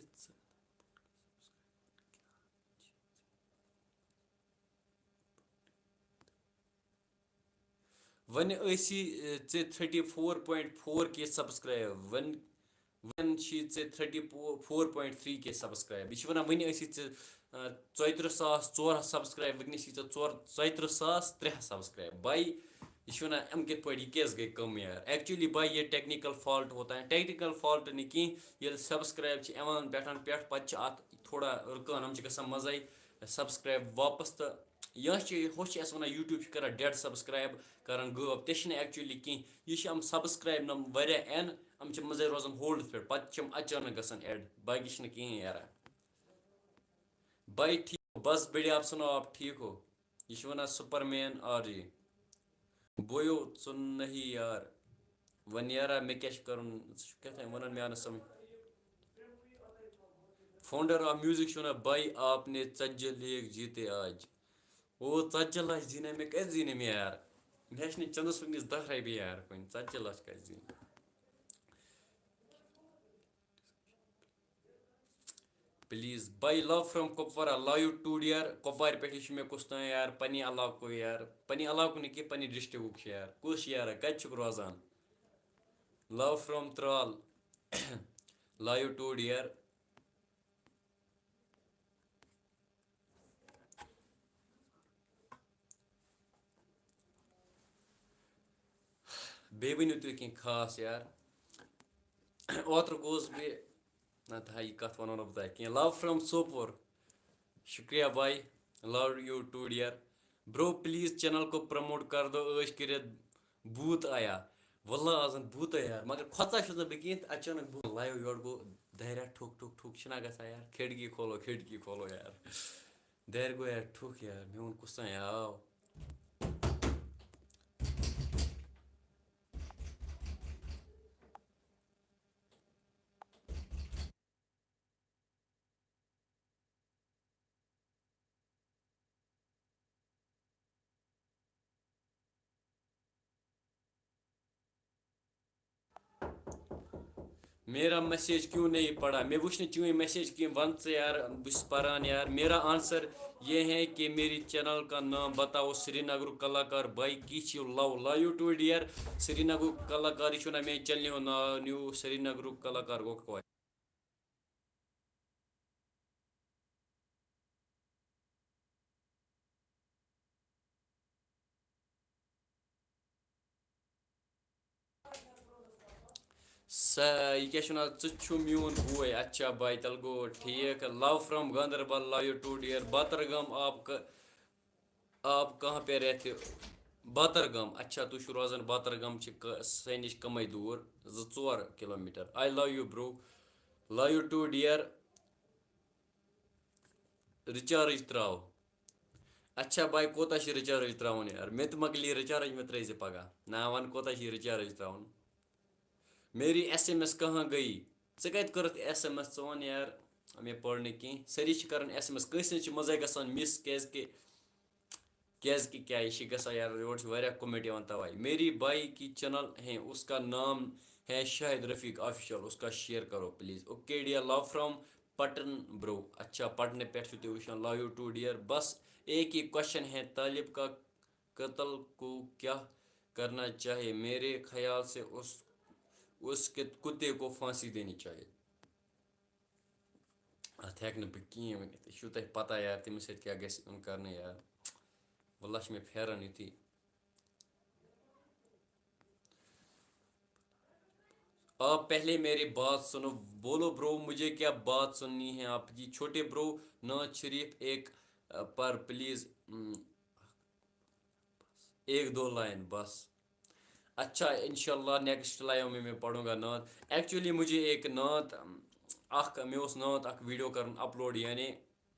ون ایسی 34.4 کے سبسکرائب ون چھی 34.3 کے سبسکرائب یہ ونان ون ایسی 34,400 سبسکرائب ونس چھی 34,300 سبسکرائب بائی یہ ونان ام کت پہ یہ کیس گئی کم یار ایکچولی بائی یہ ٹیکنیکل فالٹ ہوتا ہے ٹیکنیکل فالٹ نہیں کی یل سبسکرائب پٹھان پہ پتہ ات تھوڑا رکان ہم گژھان مزے سبسکرائب واپس تو یہ ہوش ونان یوٹیوب کران ڈیڈ سبسکرائب کران غب تہ ایکچولی کی یہ سبسکرائب نم واریاہ این ہم مزے روزان ہولڈ پہ پتہ اچانک گژھان ایڈ باقی کہین یار بائی ٹھیک بس بڑھیا آپ سناؤ آپ ٹھیک ہو یہ ونان سپر مین آر جی بویو ژن نہیں یار ون یارا مے کیا کرن کت ونان مے آ سمجھ فاؤنڈر آف میوزک ونان بائی آپ نے 40 لیگ جیتے آج وہ 40 لچھ زینے مے کت زینے مے یار مے چندس ونکس 10 رۄپیہِ یار کُنہِ 40 لچھ کتہِ زیٖنہِ please bye love from Kupwara live today یار کپوارِ پٮ۪ٹھ یہ مے کُس تام یار پننہِ علاقُک یار پننہِ علاقُک نہٕ کینٛہہ پننہِ ڈسٹرکُک یار کُس یارا کتہِ چھُکھ روزان لو فرام ترال لایو ٹوڈ یار بیٚیہِ ؤنِو تُہۍ کینٛہہ خاص یار اوترٕ گوس بہٕ نہ تھا یہ کتھ ونو نہٕ بہٕ تۄہہِ کینٛہہ لو فرام سوپور شکریہ بائی لو یو ٹوڈ یار برو پلیز چینل کو پرموٹ کر دو عٲش کٔرِتھ بھوت آیا واللہ آزن بھوت یار مگر کھۄژان چھُس نہٕ بہٕ کِہیٖنۍ اچانک بہٕ لایو یورٕ گوٚو داریا ٹھُک ٹھُک ٹھُک چھُنہ گژھان یار کھڑکی کھولو یار دارِ گوٚو یار ٹھُک یار مےٚ ووٚن کُس تام آو میرا میسیج کیوں نہیں پڑا میں وچھ نہٕ چٲنۍ میسیج کینٛہہ ون ژٕ یار بہٕ چھُس پران یار میرا آنسر یہ ہے کہ میری چینل کا نام بتاؤ سری نگرُک کلاکار بائی کی چھُ لایو ٹو ڈیئر سری نگرُک کلاکار یہ چھُ ونان میانہِ چینلہِ ہُنٛد ناو نیوٗ سری نگرُک کلاکار گوٚو کۄس یہ کیا چھُ ونان ژٕ چھُ میون بوے اچھا بائی تیٚلہِ گوٚو ٹھیٖک love from Ganderbal live to dear Batergam آپ کہاں پہ رہتے باترگام اچھا تُہۍ چھُو روزان باترگام چھِ سٲنۍ نِش کمٕے دوٗر 2-4 کِلوٗمیٖٹر آی لو یوٗ برو لایو ٹو ڈیئر رِچارٕج تراو اچھا بائی کوتاہ چھِ رِچارٕج تراوُن یار مےٚ تہِ مۄکلی رِچارٕج مےٚ ترٛٲیزِ پگاہ نہ وَن کوتاہ چھِ رِچارٕج تراوُن میری ایس ایم ایس کہاں گئی ژےٚ کَتہِ کوٚرُتھ ایس ایم ایس ژٕ وَن یار مےٚ پوٚر نہٕ کینٛہہ سٲری چھِ کَران ایس ایم ایس کٲنٛسہِ ہٕنٛز چھِ مَزے گژھان مِس کیٛازِکہِ کیٛاہ یہِ چھِ گژھان یار یورٕ چھِ واریاہ کوٚمٮ۪نٛٹ یِوان تَوَے میری بائی کی چینل ہے اس کا نام ہے شاہد رفیق آفیشیل اس کا شیئر کرو please okay dear love from Pattan bro اچھا پٹنہ پٮ۪ٹھ چھُو تُہۍ وٕچھان لایو ٹو ڈیئر بس ایک ہی کوشچن ہے طالب کا قتل کو کیا کرنا چاہیے میرے خیال سے اس کے کتے کو پھانسی دینی چاہیے اتھ ہیٚکہٕ نہٕ بہٕ کِہیٖنۍ ؤنِتھ یہِ چھُو تۄہہِ پتہ یار تٔمِس سۭتۍ کیٛاہ گژھِ یُن کرنہٕ یار واللہ چھِ مےٚ پھیران یُتھُے آپ پہلے میری بات سنو بولو برو مجھے کیا بات سننی ہے آپ کی چھوٹے برو نواز شریف ایک پر پلیز ایک دو لائن بس اچھا انشاءاللہ نیکسٹ لائیو میں پڑھوں گا نعت ایکچولی مجھے ایک نعت مےٚ اوس نعت اکھ ویٖڈیو کَرُن اپلوڈ یعنی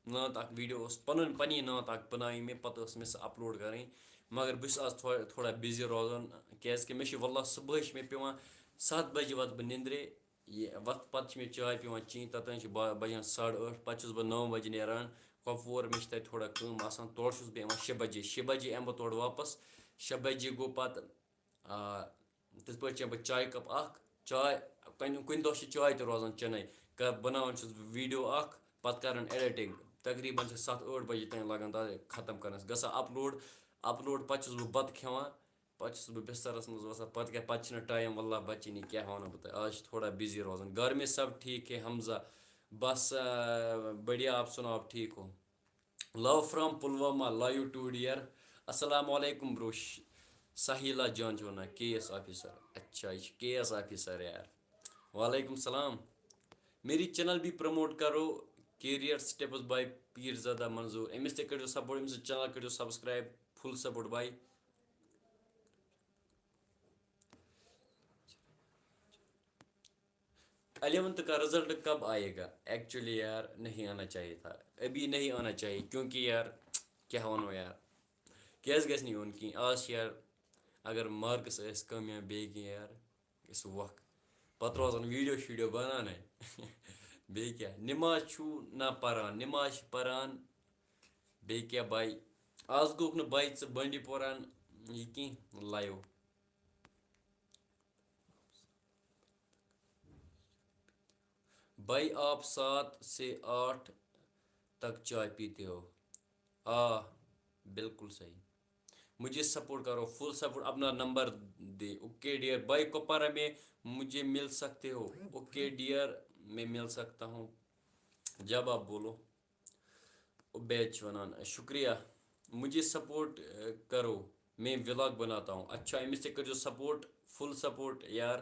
نعت اکھ ویٖڈیو اوس پنٕنۍ نعت اکھ بنٲوِم مےٚ پتہٕ ٲس مےٚ سۄ اپلوڈ کَرٕنۍ مگر بہٕ چھُس آز تھوڑا بِزی روزان کیٛازِکہِ مےٚ چھِ واللہ صُبحٲے چھِ مےٚ پٮ۪وان 7 بجے وات بہٕ نِندرِ یہِ وَتھ پَتہٕ چھِ مےٚ چاے پٮ۪وان چیٚنۍ توٚتانۍ چھِ بَجان 8:30 پَتہٕ چھُس بہٕ 9 بجے نیران کۄپوور مےٚ چھِ تَتہِ تھوڑا کٲم آسان تورٕ چھُس بہٕ یِوان 6 بجے 6 بجے یِمہٕ بہٕ تورٕ واپَس 6 بجے گوٚو پَتہٕ تِتھ پٲٹھۍ چٮ۪مہٕ بہٕ چایہِ کَپ اَکھ چاے کُنہِ دۄہ چھِ چاے تہِ روزان چٮ۪نَے بَناوان چھُس بہٕ ویٖڈیو اَکھ پَتہٕ کَران ایڈِٹِنٛگ تقریٖباً چھِ 7-8 بجے تام لَگان تَتھ ختم کَرنَس گژھان اَپلوڈ پَتہٕ چھُس بہٕ بَتہٕ کھٮ۪وان پَتہٕ چھُس بہٕ بِستَرَس منٛز وَسان پَتہٕ چھِنہٕ ٹایم واللہ بَچی نہٕ کیٛاہ وَنو بہٕ تۄہہِ آز چھِ تھوڑا بِزی روزان گھر میں سب ٹھیک ہے حمزہ بس بڑھیا آپ سناؤ آپ ٹھیک ہو love from Pulwama love you too dear السلام علیکم برو ساحلہ جان چھِ وَنان کے ایس آفیسر اچھا یہ کے ایس آفیسر یار وعلیکم السلام میری چینل بھی پروموٹ کرو کیریئر سٹیپس بائی پیر زادہ منظور أمِس تہِ کٔرِو سپورٹ أمۍ سٕنٛز چینل کٔرِو subscribe full support by 11th کا رزلٹ کب آئے گا ایکچولی یار نہیں آنا چاہیے تھا ابھی نہیں آنا چاہیے کیونکہ یار کیٛاہ وَنو یار کیٛازِ گژھِ نہٕ یُن کِہیٖنۍ آز چھِ یار اگر مارکٕس ٲسۍ کَم یا بیٚیہِ کینٛہہ یار گژھِ وق پَتہٕ روزان ویٖڈیو شیٖڈیو بَناونَے بیٚیہِ کیٛاہ نِماز چھُو نہ پَران نِماز چھِ پَران بیٚیہِ کیٛاہ باے آز گوٚکھ نہٕ باے ژٕ بانڈی پوران یہِ کینٛہہ لایِو بھائی آپ 7 سے 8 تک چائے پیتے ہو بالکل صحیح مجھے سپورٹ کرو فل سپورٹ اپنا نمبر دے اوکے ڈیئر بھائی کپوارہ میں مجھے مل سکتے ہو اوکے ڈیئر میں مل سکتا ہوں جب آپ بولو عبید چونان شکریہ مجھے سپورٹ کرو میں ولاگ بناتا ہوں اچھا أمِس تہِ کٔرۍزیو سپورٹ فل سپورٹ یار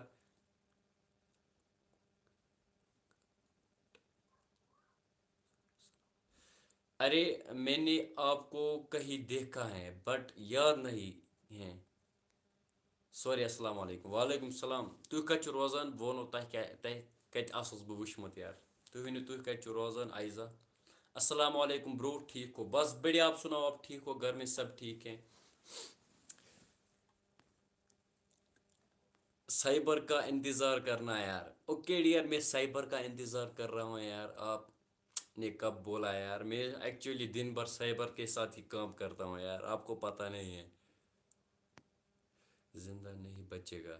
ارے میں نے آپ کو کہیں دیکھا ہے بٹ یاد نہیں ہے سوری السلام علیکم وعلیکم السلام تُہۍ کَتہِ چھِو روزان بہٕ وَنو تۄہہِ کَتہِ آسوس بہٕ وٕچھمُت یار تُہۍ ؤنِو تُہۍ کَتہِ چھِو روزان آیزا السلام علیکم برو ٹھیک ہو بس بڑھیا آپ سناؤ آپ ٹھیک ہو گھر میں سب ٹھیک ہیں سائبر کا انتظار کرنا یار اوکے ڈیئر میں سائبر کا انتظار کر رہا ہوں یار آپ نے کب بولا یار میں ایکچولی دن بھر سائبر کے ساتھ ہی کام کرتا ہوں یار آپ کو پتہ نہیں ہے زندہ نہیں بچے گا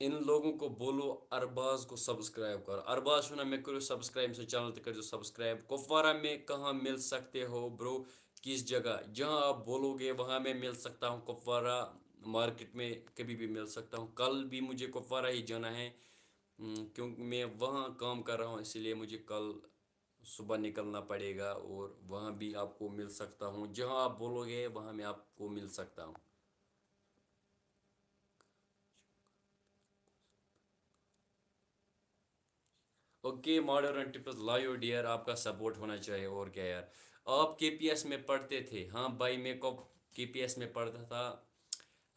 ان لوگوں کو بولو ارباز کو سبسکرائب کرو ارباز چھُنہ مےٚ کٔرِو سبسکرائب سے چینل تہِ کٔرِزیو سبسکرائب کپوارہ میں کہاں مل سکتے ہو برو کس جگہ جہاں آپ بولو گے وہاں میں مل سکتا ہوں کپوارہ مارکیٹ میں کبھی بھی مل سکتا ہوں کل بھی مجھے کپوارہ ہی جانا ہے کیونکہ میں وہاں کام کر رہا ہوں اسی لیے مجھے کل صبح نکلنا پڑے گا اور وہاں بھی آپ کو مل سکتا ہوں جہاں آپ بولو گے وہاں میں آپ کو مل سکتا ہوں okay modern tips live dear آپ کا سپورٹ ہونا چاہیے اور کیا یار آپ کے پی ایس میں پڑھتے تھے ہاں بھائی میں کو کے پی ایس میں پڑھتا تھا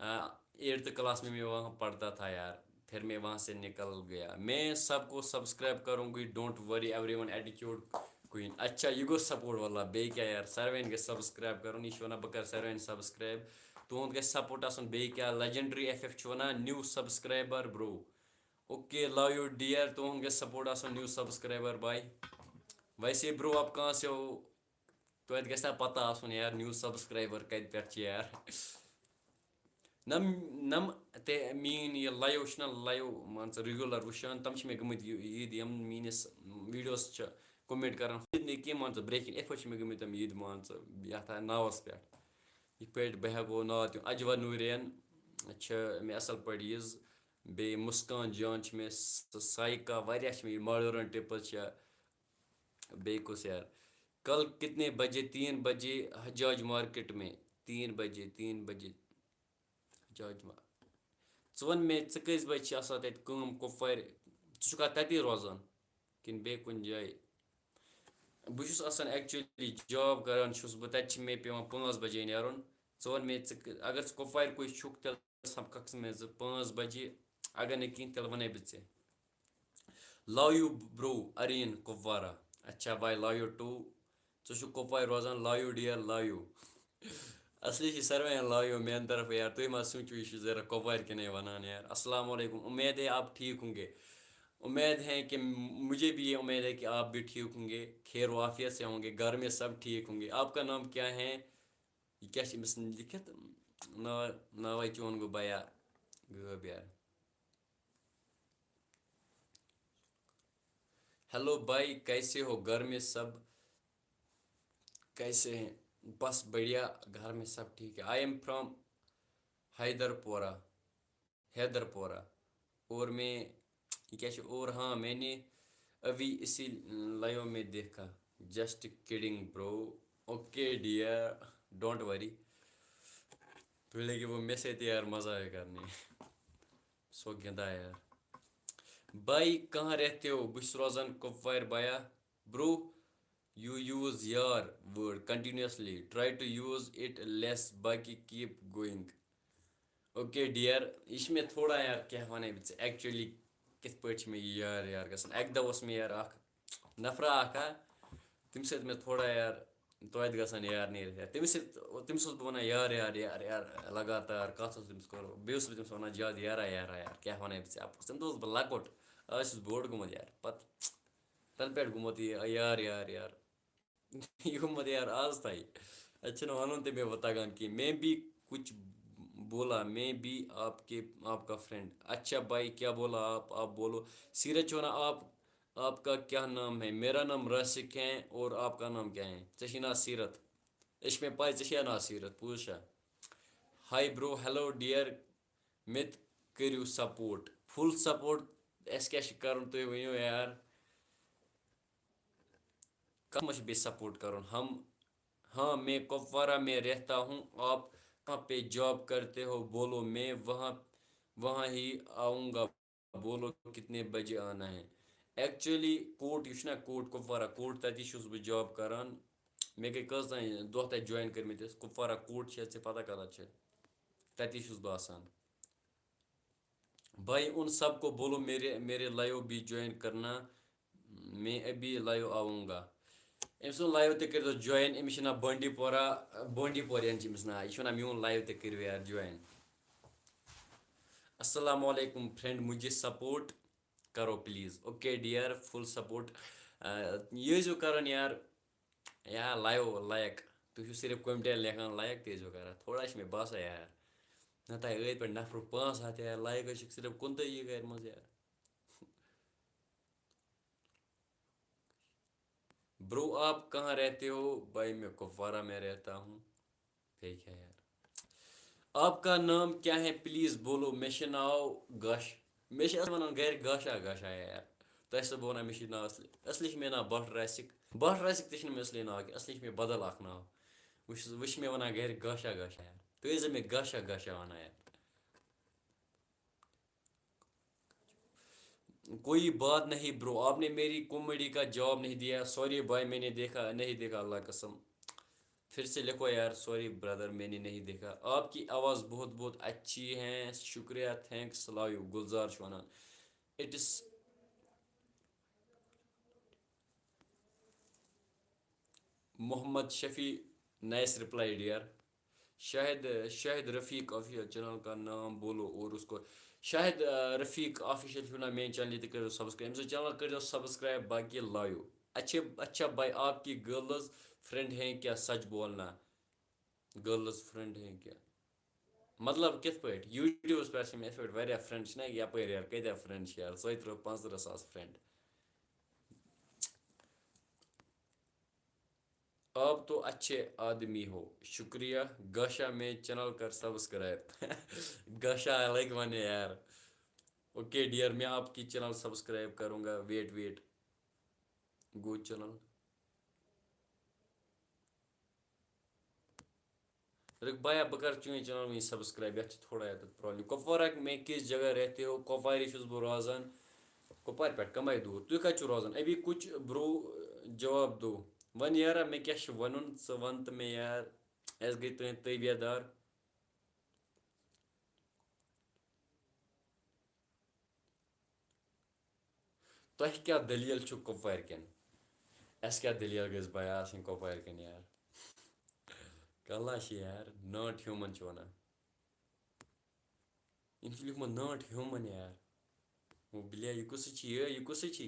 8th کلاس میں وہاں پڑھتا تھا یار پھر میں وہاں سے نکل گیا میں سب کو سبسکرائب کروں گی don't worry every one ایٹیچیوڈ queen اچھا یہ گو سپورٹ واللہ بیٚیہِ کیٛاہ یار ساروِین گژھِ سبسکرایب کرُن یہِ چھُ وَنان بہٕ کَرٕ ساروِین سبسکرایب تُہُنٛد گژھِ سپورٹ آسُن بیٚیہِ کیٛاہ لیجنڈری ایف ایف چھُ وَنان نیو سبسکرایبر برو اوکے لو یو ڈیئر تُہُنٛد گژھِ سپورٹ آسُن نیو سبسکرایبر باے ویسے برو آپ کہاں سے ہو توتہِ گژھِ نا پتہ آسُن یار نیو سبسکرایبر کَتہِ پٮ۪ٹھ چھِ یار نم تہِ میٛٲنۍ یہِ لایِو چھِنہ لایِو مان ژٕ رِگیوٗلر وٕچھان تِم چھِ مےٚ گٔمٕتۍ ییٖدۍ یِم میٛٲنِس ویٖڈیوز چھِ کوٚمٮ۪نٹ کران نہٕ کینٛہہ مان ژٕ برٛیکِنٛگ یِتھ پٲٹھۍ چھِ مےٚ گٔمٕتۍ تِم ییٚتہِ مان ژٕ یَتھ ناوَس پٮ۪ٹھ یِتھ پٲٹھۍ بہٕ ہٮ۪کو ناو تہِ اجوا نوٗرین چھِ مےٚ اَصٕل پٲٹھۍ یِژ بیٚیہِ مُسکان جان چھِ مےٚ سایکا واریاہ چھِ مےٚ یہِ ماڈٲرٕن ٹِپٕس چھےٚ بیٚیہِ کُس یار کل کتنے بجے 3 بجے حجاج مارکیٹ میں 3 بجے حجاج ژٕ وَن مےٚ ژٕ کٔژِ بجہِ چھِ آسان تَتہِ کٲم کۄپوارِ ژٕ چھُکھا تَتی روزان کِنہٕ بیٚیہِ کُنہِ جایہِ بہٕ چھُس آسان ایکچُؤلی جاب کران چھُس بہٕ تَتہِ چھِ مےٚ پیٚوان 5 بجے نیرُن ژٕ وَن مےٚ ژٕ اگر ژٕ کۄپوارِ کُے چھُکھ تیٚلہِ سَمکھکھ ژٕ مےٚ 5 بجے اگر نہٕ کینٛہہ تیٚلہِ وَنَے بہٕ ژےٚ لو یوٗ برو اریٖن کُپوارہ اچھا باے لو یوٗ ٹوٗ ژٕ چھُکھ کۄپوارِ روزان لو یوٗ ڈِیَر لو یوٗ اصلی چھ سروے لایو میان طرف یار تھی ما سوچو یہ ذرا کپوار کے نہیں ونان یار. السلام علیکم, امید ہے آپ ٹھیک ہوں گے. امید ہے کہ مجھے بھی یہ امید ہے کہ آپ بھی ٹھیک ہوں گے, خیر و عافیت سے ہوں گے, گھر میں سب ٹھیک ہوں گے. آپ کا نام کیا ہے؟ یہ کیا امس لکھت ناو چون گو بیا غب یار. ہیلو بھائی کیسے ہو, گھر میں سب کیسے ہیں؟ بس بڑھیا, گھر میں سب ٹھیک ہے. آئی ایم فرام حیدر پورہ, حیدر پورہ. اور میں یہ کیا اور ہاں میں نے ابھی اسی لائیو میں دیکھا. جسٹ کڈنگ برو. اوکے ڈیئر ڈونٹ وری. تو لیکن وہ میں سے یار مزہ ہے کرنے سو گندا یار. بھائی کہاں رہتے ہو؟ بس روزان کپوار بایا. برو یو یوز یار word continuously, try to use it less, باقی کیپ گوئنگ. اوکے ڈیئر, یہ میں تھوڑا یار کیا ون ایکچولی کت پہ میں یار یار گژھان. اکہ دۄہ اوس مےٚ یار اکھ نفرا اکھا تٔمِس سۭتۍ مےٚ تھوڑا یار توتہِ گژھان یار نیٖرِتھ یار. تٔمِس اوسُس بہٕ وَنان یار یار یار یار لگاتار کَتھ اوسُس تٔمِس کوٚر, بیٚیہِ اوسُس بہٕ تٔمِس وَنان زیادٕ یارا یارا یار کیٛاہ وَنَے بہٕ ژےٚ اَپُز. تَمہِ دۄہ اوسُس بہٕ لۄکُٹ, آز چھُس بوٚڑ گوٚمُت یار. پَتہٕ تَنہٕ پٮ۪ٹھ گوٚمُت یہِ یار یار یار یہِ گوٚمُت یار آز تانۍ. اَتہِ چھُنہٕ وَنُن تہِ مےٚ وۄنۍ تگان کینٛہہ. میں بھی کچھ بولا, میں بھی آپ کا فرینڈ. اچھا بھائی کیا بولا آپ بولو. سیرت چھو نا آپ کا کیا نام ہے؟ میرا نام راسک ہے, اور آپ کا نام کیا ہے؟ ژےٚ چھی ناو سیرت. یہ چھِ مےٚ پاے ژےٚ چھےٚ ناو سیرت پوٚز چھا. ہاے برو ہیلو ڈیئر, مےٚ تہِ کٔرِو سپورٹ. فُل سپورٹ اَسہِ کیٛاہ چھِ کَرُن تُہۍ ؤنِو یار, کَتھ منٛز چھِ بیٚیہِ سپورٹ کَرُن. ہاں میں کپوارہ میں رہتا ہوں, آپ کہاں پہ جاب کرتے ہو بولو, میں وہاں ہی آؤں گا, بولو کتنے بجے آنا ہے. ایکچولی کوٹ یہ چھُنا کوٹ کپوارہ کوٹ تَتی چھُس بہٕ جاب کران. مےٚ گٔے کٔژ تانۍ دۄہ تَتہِ جویِن کٔرمٕتِس. کُپوارہ کوٹ چھِ ژےٚ پتہ کَتَتھ چھِ, تَتی چھُس بہٕ آسان. بھائی ان سب کو بولو میرے لائیو بھی جوائن کرنا, میں ابھی لائیو آؤں گا. أمۍ سُنٛد لایِو تہِ کٔرۍزیو جویِن. أمِس چھِ ناو بانڈی پورہ, بانڈی پورین چھِ أمِس ناو. یہِ چھُ وَنان میون لایِو تہِ کٔرِو یار جویِن. السلام علیکم فرینڈ, مجھے سپورٹ کرو please. Okay dear full support. یہِ ٲسۍزیو کران یار یا لایِو لایک. تُہۍ چھِو صرف کوٚمٹین لیکھان لایک تہِ ٲسۍزیو کران. تھوڑا چھِ مےٚ باسان یار نَتہٕ آے ٲدۍ پٮ۪ٹھ نفرٕ 500 یار, لایک حظ چھِکھ صرف 39 گَرِ منٛز یار. برو آپ کہاں رہتے ہو؟ بھائی میں کپوارہ میں رہتا ہوں. ٹھیک ہے یار. آپ کا نام کیا ہے پلیز بولو. مےٚ چھِ ناو گش. مےٚ چھِ اَتھ وَنان گَرِ گاشا گاشا یار. تۄہہِ چھُسو بہٕ وَنان مےٚ چھِ ناو اصلی چھِ مےٚ ناو بٹ راسِک. بٹ راسِک تہِ چھِنہٕ مےٚ اصلی ناو کینٛہہ, اصلی چھِ مےٚ بدل اکھ ناو. وۄنۍ چھِ مےٚ وَنان گَرِ گاشا گاشا یار. تُہۍ ٲسۍزیو مےٚ گاشا گاشا وَنان یار. کوئی بات نہیں برو, آپ نے میری کامیڈی کا جواب نہیں دیا. سوری بھائی میں نے دیکھا نہیں دیکھا اللہ قسم. پھر سے لکھو یار, سوری برادر میں نے نہیں دیکھا. آپ کی آواز بہت بہت اچھی ہے, شکریہ, تھینکس لو یو. گلزار چھُ وَنان. It's Muhammad Shafi nice reply dear. Shahid Rafiq official channel کا نام بولو اور اس کو. شاہد رفیق آفیشیل چھُ ناو میٛانہِ چینلہِ تہِ کٔرِو سبسکرایب. أمۍ سٕنٛز چینل کٔرۍزیو سبسکرایب, باقی لایو. اچھا بھائی آپ کی گرلز فرینڈ ہیں کیا, سچ بولنا. گرلز فرینڈ ہیں کیا مطلب کِتھ پٲٹھۍ؟ یوٗٹیوٗبَس پٮ۪ٹھ چھِ مےٚ یِتھ پٲٹھۍ واریاہ فرینٛڈ چھِنہ یَپٲرۍ یار کۭتیاہ فرینٛڈ چھِ یار, 35,000 فرینٛڈ. آپ تو اچھے آدمی ہو, شکریہ. گاشا میں چینل کر سبسکرائب. گاشا الگ ون یار. اوکے ڈیئر میں آپ کی چینل سبسکرائب کروں گا. ویٹ گو چینل. رک بایا بہٕ کر چٲنۍ چینل وۄنۍ سبسکرایب, یَتھ چھِ تھوڑا ییٚتٮ۪تھ پرابلم. کپوارہ میں کس جگہ رہتے ہو؟ کپواری چھُس بہٕ روزان. کپوارِ پٮ۪ٹھ کَمے دوٗر, تُہۍ کَتہِ چھُو روزان؟ ابھی کچھ برو جواب دو. وَن یارا مےٚ کیٛاہ چھُ وَنُن, ژٕ وَن تہٕ مےٚ یار. اَسہِ گٔے تُہٕنٛدۍ تٲبیہ دار. تۄہہِ کیٛاہ دٔلیٖل چھُ کۄپوارِ کٮ۪ن؟ اَسہِ کیٛاہ دٔلیٖل گٔژھ بیا آسٕنۍ کۄپوارِ کٮ۪ن یار. کلاش یار ناٹ ہیومن چھِ وَنان أمۍ چھُ لیوٗکھمُت ناٹ ہیوٗمن یار وہ بلیٛا یہِ کُسٕے چھِ یہِ کُسٕے چھِ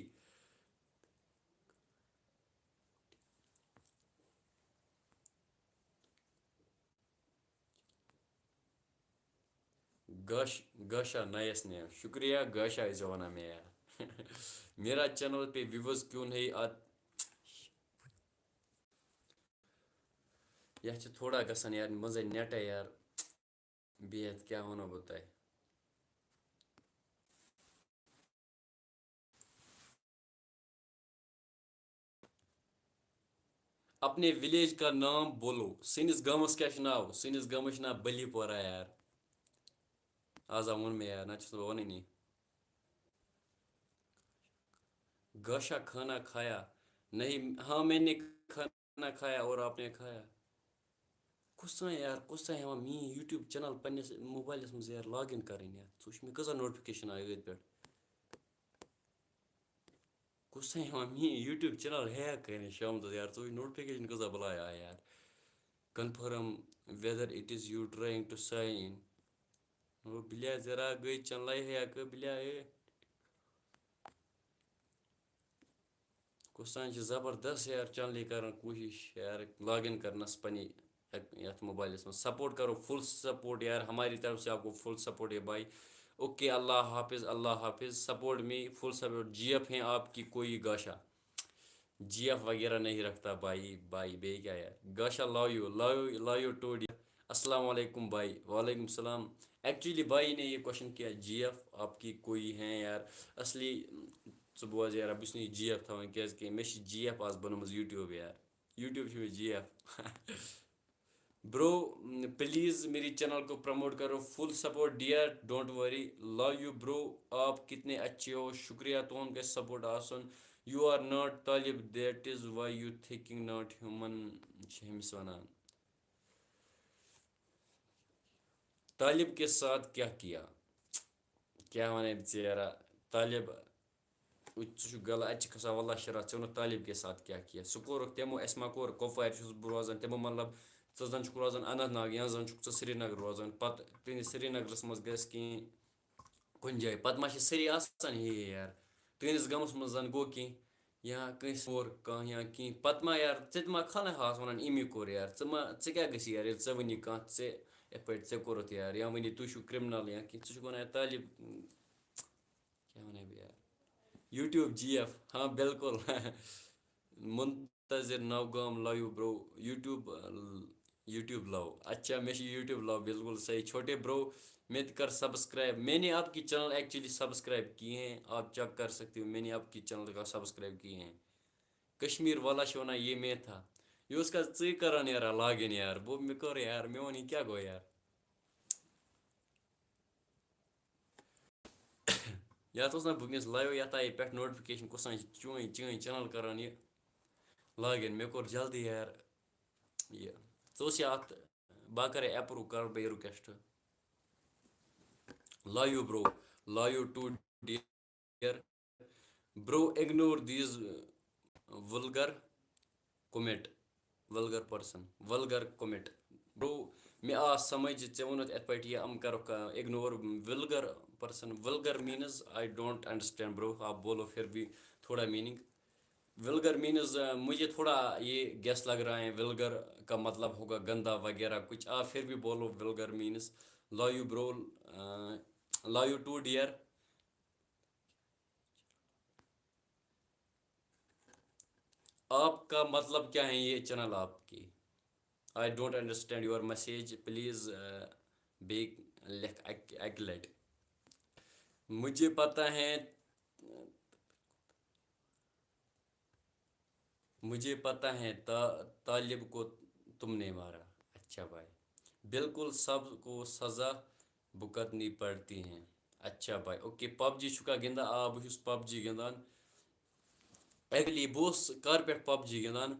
گاشا نایس نیم شکریہ گاشا ٲسۍزیو وَنان مےٚ یار میرا چینل پہ ویوز کیوں نہیں یَتھ چھِ تھوڑا گژھان یار منٛزَے نٮ۪ٹَے یار بِہِتھ کیٛاہ وَنو بہٕ تۄہہِ اپنے ولیج کا نام بولو سٲنِس گامَس کیٛاہ چھُ ناو سٲنِس گامَس چھُ ناو بلی پورہ یار آزا ووٚن مےٚ یار نَتہٕ چھُس بہٕ وَنٲنی گاشا کھانا کھایا نہیں ہاں میں نے کھانا کھایا اور آپ نے کھایا کُس تام یار کُس تام ہٮ۪وان میٛٲنۍ یوٗٹیوٗب چَنَل پنٛنِس موبایلَس منٛز یار لاگ اِن کَرٕنۍ یَتھ ژٕ وٕچھ مےٚ کۭژاہ نوٹفِکیشَن آے أتھۍ پٮ۪ٹھ کُس تام ہٮ۪وان میٛٲنۍ یوٗٹیوٗب چَنَل ہیک کَرٕنۍ شامَس یار ژٕ وٕچھ نوٹفِکیشَن کۭژاہ بَلاے آے یار confirm whether it is you trying to sign in وہ بلیٛا ذرا گٔے چَنلَے ہیک بلیٛا کُس تام چھِ زبردست یار چَنلہِ کَران کوٗشِش یار لاگ اِن کَرنَس پنٛنہِ یَتھ موبائلس میں سپورٹ کرو فل سپورٹ یار ہماری طرف سے آپ کو فل سپورٹ ہے بھائی اوکے اللہ حافظ سپورٹ می فل سپورٹ جی ایف ہیں آپ کی کوئی گاشا جی ایف وغیرہ نہیں رکھتا بھائی بے کیا یار گاشا لا یو ٹوڈ السلام علیکم بھائی وعلیکم السلام ایکچولی بھائی نے یہ کوشچن کیا جی ایف آپ کی کوئی ہیں یار اصلی ژٕ بوز یار بہٕ چھُس نہٕ یہِ جی ایف تھاوان کیٛازِکہِ مےٚ چھِ جی ایف آز بنٲومٕژ یوٗٹیوٗب یار یوٗٹیوٗب چھِ مےٚ جی ایف برو پلیز میری چینل کو پروموٹ کرو فل سپورٹ ڈیئر ڈونٹ وری لو یو برو آپ کتنے اچھے ہو شکریہ تُہُنٛد گژھِ سپورٹ آسُن یوٗ آر ناٹ طالب دیٹ از واے یوٗ تھِنکنگ ناٹ ہیوٗمن چھِ أمِس وَنان طالب کے ساتھ کیا کیٛاہ وَنے ژیرا طالب ژٕ چھُکھ غلط اَتہِ چھِ کھسان واللہ شرح ژےٚ ووٚنُتھ طالب کے ساتھ کیا سُہ کوٚرُکھ تِمو اَسہِ ما کوٚر کۄپوارِ چھُس بہٕ روزان تِمو مطلب ژٕ زَن چھُکھ روزان اننت ناگ یا زَن چھُکھ ژٕ سرینگر روزان پَتہٕ تُہٕنٛدِس سرینگرَس منٛز گژھِ کینٛہہ کُنہِ جایہِ پَتہٕ ما چھِ سٲری آسان ہے یار تُہٕنٛدِس گامَس منٛز زَن گوٚو کینٛہہ یا کٲنٛسہِ کوٚر کانٛہہ یا کینٛہہ پَتہٕ ما یار ژےٚ تہِ ما کھَلہٕ ہاس وَنان أمی کوٚر یار ژٕ کیٛاہ گٔژھی یار ییٚلہِ ژےٚ وٕنی کانٛہہ ژےٚ یِتھ پٲٹھۍ ژےٚ کوٚرُتھ یار یا وٕنی تُہۍ چھُو کِرٛمنَل یا کینٛہہ ژٕ چھُکھ وَنان طالب کیٛاہ وَنَے بہٕ یار یوٗٹیوٗب جی ایف ہاں بالکل منتظر نوگام لو یوٗ برو یوٗٹیوٗب لو اچھا مےٚ چھِ یوٗٹیوٗب لو بالکل صحیح چھوٹے برو میں تو کر سبسکرائب میں نے آپ کی چینل ایکچولی سبسکرائب کیے ہیں آپ چیک کر سکتے ہو میں نے آپ کی چینل کا سبسکرائب کیے ہیں کشمیر والا چھِ وَنان یہ میں تھا یہِ اوس کا ژٕے کران یارا لاگ اِن یار مےٚ کوٚر یار مےٚ ووٚن یہِ کیٛاہ گوٚو یار یَتھ اوس نا بہٕ وٕنکٮ۪س لایِو یَتھ آیہِ پٮ۪ٹھ نوٹفِکیشن کُس تام چھِ چٲنۍ چینل کران یہِ لاگ اِن مےٚ کوٚر جلدی یار یہِ ژٕ اوس یہِ اَتھ بہٕ کَرے ایپروٗ کَرٕ بہٕ یہِ رِکوٮ۪سٹ لا یوٗ ٹوٗ ڈِیَر برو اِگنور دیٖز وُلگر کومٮ۪ٹ برو مےٚ آو سَمٕجھ ژےٚ ووٚنُتھ یِتھ پٲٹھۍ یہِ یِم کَرُکھ ignore vulgar person vulgar means I don't understand bro آپ بولو پھر بھی تھوڑا میننگ ولگر مینز مجھے تھوڑا یہ گیس لگ رہا ہے ولگر کا مطلب ہوگا گندا وغیرہ کچھ آپ پھر بھی بولو ولگر مینز لا یو برو لا یو ٹو ڈیئر آپ کا مطلب کیا ہے یہ چینل آپ کی I don't understand your message please back لکھ اکہِ لٹہِ مجھے پتہ ہے طالب کو تم نے مارا اچھا بھائی بالکل سب کو سزا بھگتنی پڑتی ہیں اچھا بھائی اوکے پب جی چھُکھا گِنٛدان آ بہٕ چھُس پب جی گِنٛدان ایکچُلی بہٕ اوسُس کَر پٮ۪ٹھ پب جی گِنٛدان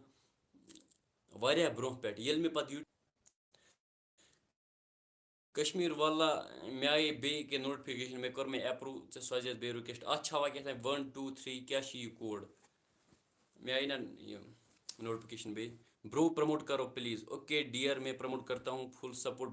واریاہ برونٛہہ پٮ۪ٹھ ییٚلہِ مےٚ پَتہٕ کشمیٖر والا مےٚ آیے بیٚیہِ کینٛہہ نوٹفِکیشن مےٚ کوٚر مےٚ ایپروٗ ژےٚ سوزیٚس بیٚیہِ رِکویسٹ اَتھ چھِ ہاوان کیٛاہ تام 1 2 3 کیٛاہ چھِ یہِ کوڈ مےٚ آیہِ نا یہِ نوٹفِکیشن بیٚیہِ برو پروموٹ کرو پلیز. اوکے ڈیئر میں پروموٹ کرتا ہوں فل سپورٹ.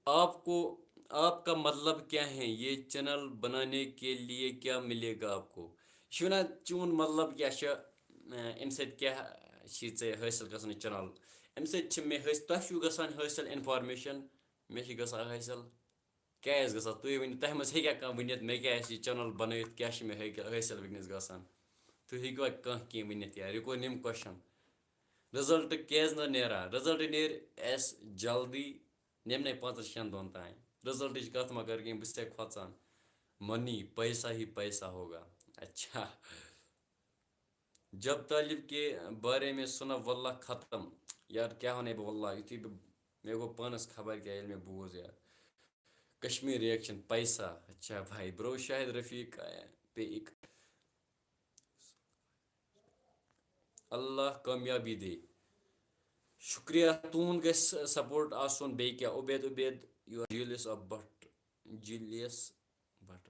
آپ کو آپ کا مطلب کیا ہے یہ چینل بنانے کے لیے کیا ملے گا آپ کو؟ یہ چھُ ونان چون مطلب کیا چھُ امہِ سۭتۍ کیٛاہ چھی ژےٚ حٲصِل گژھان یہِ چَنَل؟ امہِ سۭتۍ چھِ مےٚ تۄہہِ چھُو گژھان حٲصِل اِنفارمیشَن، مےٚ چھِ گژھان حٲصِل کیٛاہ آسہِ گژھان تُہۍ ؤنِو. تۄہہِ منٛز ہیٚکیٛاہ کانٛہہ ؤنِتھ مےٚ کیٛاہ آسہِ یہِ چَنَل بَنٲوِتھ کیٛاہ چھِ مےٚ حٲصِل وٕنۍکٮ۪نَس گژھان؟ تُہۍ ہیٚکوا کانٛہہ کینٛہہ ؤنِتھ یار؟ یہِ گوٚو نِم کوسچن. رِزَلٹ کیٛازِ نہٕ نیران؟ رِزَلٹ نیرِ اَسہِ جلدی نِمنٕے 5-6 دۄہَن تانۍ. رِزَلٹٕچ کَتھ مہ کر کینٛہہ بہٕ چھُس ژےٚ کھۄژان. منی پیسہ ہی پیسہ ہوگا. اچھا جب طالب کے بارے میں سنا واللہ ختم. یار کیا ونے بہٕ واللہ یُتھُے بہٕ مےٚ گوٚو پانَس خبر کیٛاہ ییٚلہِ مےٚ بوٗز یار. کشمیر ریئیکشن پیسہ. اچھا بھائی برو شاہد رفیق پہ ایک اللہ کامیابی دے. شکریہ تُہُنٛد گژھِ سپورٹ آسُن. بیٚیہِ کیٛاہ Ubaid your jealous of but jealous but.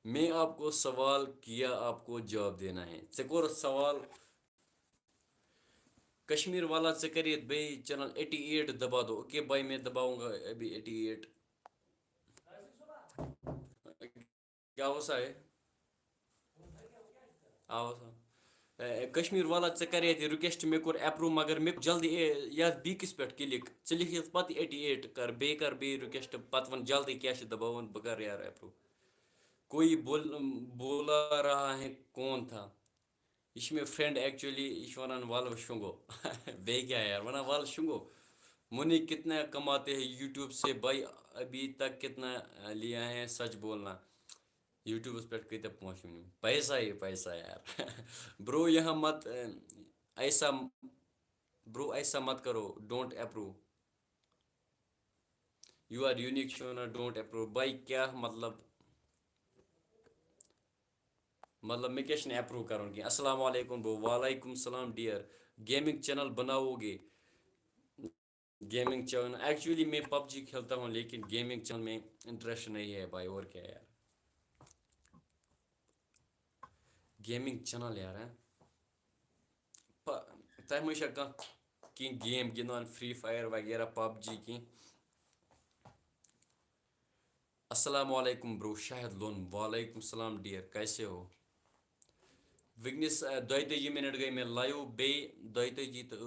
میں آپ کو سوال کیا آپ کو جواب دینا ہے. ژےٚ کوٚرُتھ سوال کشمیر والا ژےٚ کریت بیٚیہِ چینل 88 دبا دو. اوکے بھائی میں دباؤں گا ابھی 88. کیا ہو سا ہے آو سا کشمیر والا ژےٚ کریت رِکویسٹ مےٚ کوٚر اپروٗ مگر مےٚ جلدی یتھ بیٖکِس پٮ۪ٹھ کِلِک ژٕ لیکھ یَتھ پتہٕ 88 کر بیٚیہِ رِکویسٹ پتہٕ وَن جلدی کیٛاہ چھِ دباوُن بہٕ کر یار اپروٗ. کوئی بولا رہا ہے کون تھا؟ یہ چھُ مےٚ فرٛٮ۪نٛڈ ایکچُؤلی یہِ چھُ وَنان وَلہٕ شۄنٛگو. بیٚیہِ کیٛاہ یار وَنان وَلہٕ شۄنٛگو. منی کتنا کماتے ہیں یوٹیوب سے بھائی ابھی تک کتنا لیا ہے سچ بولنا. یوٹیوبس پٮ۪ٹھ کۭتیاہ پونٛسہٕ چھِ ؤنمٕتۍ؟ پیسہ ہی پیسہ یار. برو یہاں مت ایسا برو ایسا مت کرو don't approve. You are unique چھُ وَنان ڈونٹ اپروو. بھائی کیٛاہ مطلب مےٚ کیٛاہ چھِنہٕ اپروو کَرُن کینٛہہ. السلام علیکم برو. وعلیکم السلام ڈیئر. گیمنگ چینل بناؤ گے؟ گیمنگ چینل ایکچولی میں پب جی کھیلتا ہوں لیکن گیمنگ چینل میں انٹرسٹ نہیں ہے بھائی. اور کیا یار گیمنگ چینل یار تۄہہِ مہ چھا کانٛہہ کینٛہہ گیم گِنٛدان فری فایر وغیرہ پب جی کینٛہہ؟ السلام علیکم برو شاہد لون. وعلیکم السلام ڈیئر کیسے ہو؟ وٕنکٮ۪نس 32 منٹ گٔے مےٚ لایِو بیٚیہِ 32 تہٕ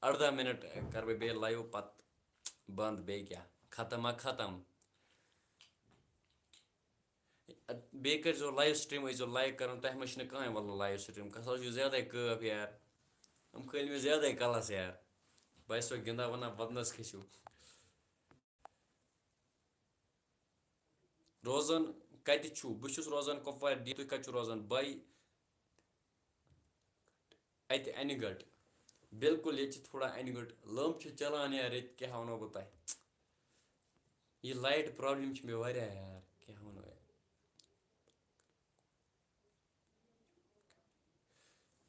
18 منٹ کَرٕ بہٕ بیٚیہِ لایِو پَتہٕ بنٛد. بیٚیہِ کیٛاہ ختم ہا ختم. بیٚیہِ کٔرۍزیو لایِو سٹریٖم ٲسۍزیو لایک کَران. تۄہہِ ما چھِنہٕ کٕہٕنۍ وَلہٕ لایِو سٹریٖم کَتھ حظ چھُ زیادَے کٲف یار. یِم کھٲلۍ مےٚ زیادَے کَلَس یار. بہٕ آسو گِنٛدان وَنان وَدنَس کھٔسِو. روزان کَتہِ چھُو؟ بہٕ چھُس روزان کۄپوارِ. تُہۍ کَتہِ چھُو روزان بھائی؟ اَتہِ اَنہِ گَٹ. بالکل ییٚتہِ چھِ تھوڑا اَنہِ گٔٹ لٔمب چھِ چَلان یار ییٚتہِ کیٛاہ وَنو بہٕ تۄہہِ. یہِ لایٹ پرٛابلِم چھِ مےٚ واریاہ یار کیٛاہ وَنو یار.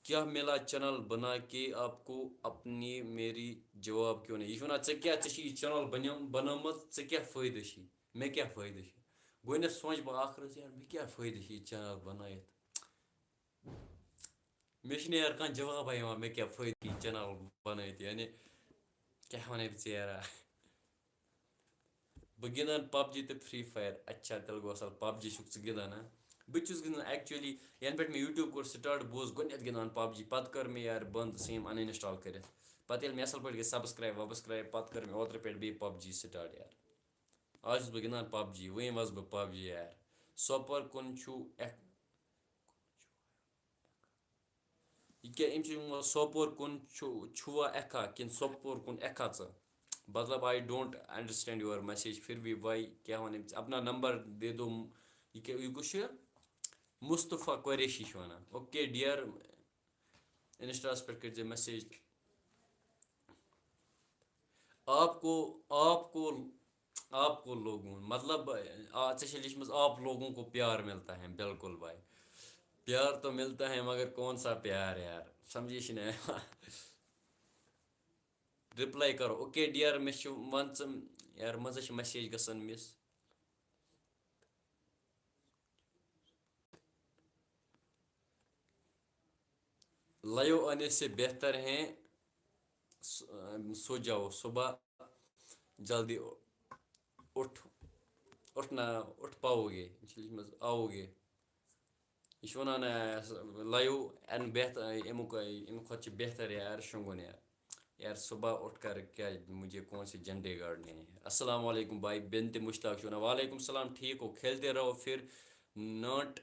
کیا ملا چینل بنا کے آپ کو اپنی میری جواب کیوں نہیں؟ یہ چھُ وَنان ژےٚ کیٛاہ ژےٚ چھِ یہِ چینل بنٲومٕژ ژےٚ کیٛاہ فٲیدٕ چھی؟ مےٚ کیٛاہ فٲیدٕ چھِ؟ گۄڈنٮ۪تھ سونٛچ بہٕ اَکھ رٕژ یار مےٚ کیٛاہ فٲیدٕ چھِ یہِ چینل بنٲیِتھ. مےٚ چھِنہٕ یار کانٛہہ جوابا یِوان مےٚ کیٛاہ فٲیدٕ چھِ یہِ چینل بنٲیِتھ. یعنی کیٛاہ وَنَے بہٕ ژےٚ یارا. بہٕ گِنٛدان پب جی تہٕ فری فایر. اچھا تیٚلہِ گوٚو اَصٕل. پب جی چھُکھ ژٕ گِنٛدان ہا؟ بہٕ تہِ چھُس گِنٛدان ایکچُؤلی یَنہٕ پٮ۪ٹھ مےٚ یوٗٹیوٗب کوٚر سٹاٹ بہٕ اوسُس گۄڈنٮ۪تھ گِنٛدان پب جی. پَتہٕ کٔر مےٚ یارٕ بنٛد سیم اَن اِنسٹال کٔرِتھ. پَتہٕ ییٚلہِ مےٚ اَصٕل پٲٹھۍ گٔے سبسکرایب وبسکرایب پَتہٕ کٔر مےٚ اوترٕ پٮ۪ٹھ بیٚیہِ پب جی سٹاٹ یار. آز چھُس بہٕ گِنٛدان پب جی. وۄنۍ وَسہٕ بہٕ پب جی یار. سوپور کُن چھُو یہِ کیٛاہ أمۍ چھُ سوپور کُن چھُوا اٮ۪کھا کِنہٕ سوپور کُن اٮ۪کھا ژٕ؟ مطلب I don't understand your message پھر بھی بھائی کیا وَنے اپنا نمبر دے دو. یہِ کُس چھُ مصطفیٰ قریشی چھُ وَنان. اوکے ڈِیَر اِنسٹاہَس پٮ۪ٹھ کٔرۍزِ میسیج. آپ کو لوگوں مطلب ژےٚ چھےٚ لیچھمٕژ آپ لوگوں کو پیار ملتا ہے. بالکل بھائی پیار تو ملتا ہے مگر کون سا پیار یار سمجھے چھِ نہٕ یِوان. رِپلاے کَرو اوکے ڈِیَر مےٚ چھُ وَن ژٕ یارٕ منٛزٕ چھِ مَسیج گژھان مِس. لائیو آنے سے بہتر ہیں سو جاؤ صبح جلدی اٹھ اٹھنا اٹھ پاؤ گے انگلش منٛز آو گے. یہ چھُ وَنان لایِو اَمہِ بہتر اَمہِ کھۄتہٕ چھِ بہتر یار شۄنٛگُن یار صبح اٹھ کر کیا مجھے کون سی جھنڈے گاڑنے ہیں. السلام علیکم بھائی بنت مشتاق چھُ وَنان وعلیکم السلام ٹھیک ہو کھیلتے رہو پھر ناٹ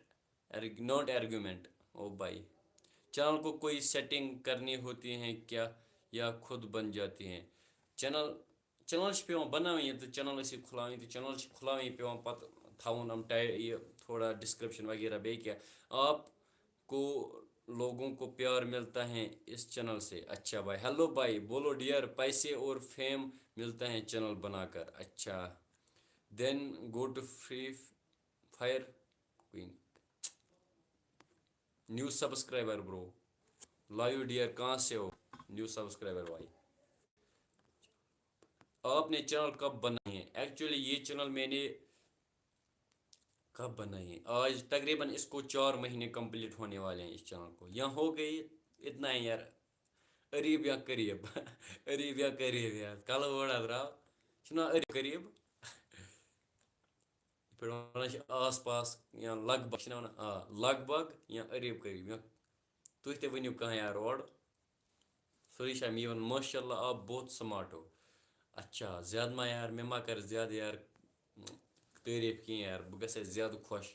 آرگیومنٹ او بھائی. چینل کو کوئی سیٹنگ کرنی ہوتی ہیں کیا یا خود بن جاتی ہیں. چینل چھِ پیٚوان بَناوٕنۍ تہٕ چینل ٲسِو کھُلاوٕنۍ تہٕ چینل چھِ کھُلاوٕنۍ پیٚوان پَتہٕ تھاوُن یِم یہِ تھوڑا ڈسکرپشن وغیرہ بیٚیہِ کیٚنٛہہ. آپ کو لوگوں کو پیار ملتا ہے اس چینل سے. اچھا بھائی ہیلو بھائی بولو ڈیئر پیسے اور فیم ملتا ہے چینل بنا کر. اچھا then go to free fire coin new subscriber bro live dear کہاں سے ہو نیو سبسکرائبر بھائی. آپ نے چینل کب بنائی ہے. ایکچولی یہ چینل میں نے کب بنائی ہے آج تقریباً اس کو 4 مہینے کمپلیٹ ہونے والے ہیں اس چینل کو. یہاں ہو گئی اتنا ہی یار قریب یا قریب قریب یا قریب یار کل وڑا درٛاو چھُنا قریب پھر وَنان چھِ آس پاس یا لگ بگ چھِنا وَنان لگ بگ یا قریب قریب یا تُہۍ تہِ ؤنِو کانٛہہ یار اورٕ سورُے چھا مےٚ یِوان ماشاء اللہ آپ بہت سمارٹ ہو. اچھا زیادٕ ما یار مےٚ ما کَر زیادٕ یار تعریٖف کینٛہہ یار بہٕ گژھٕ زیادٕ خۄش.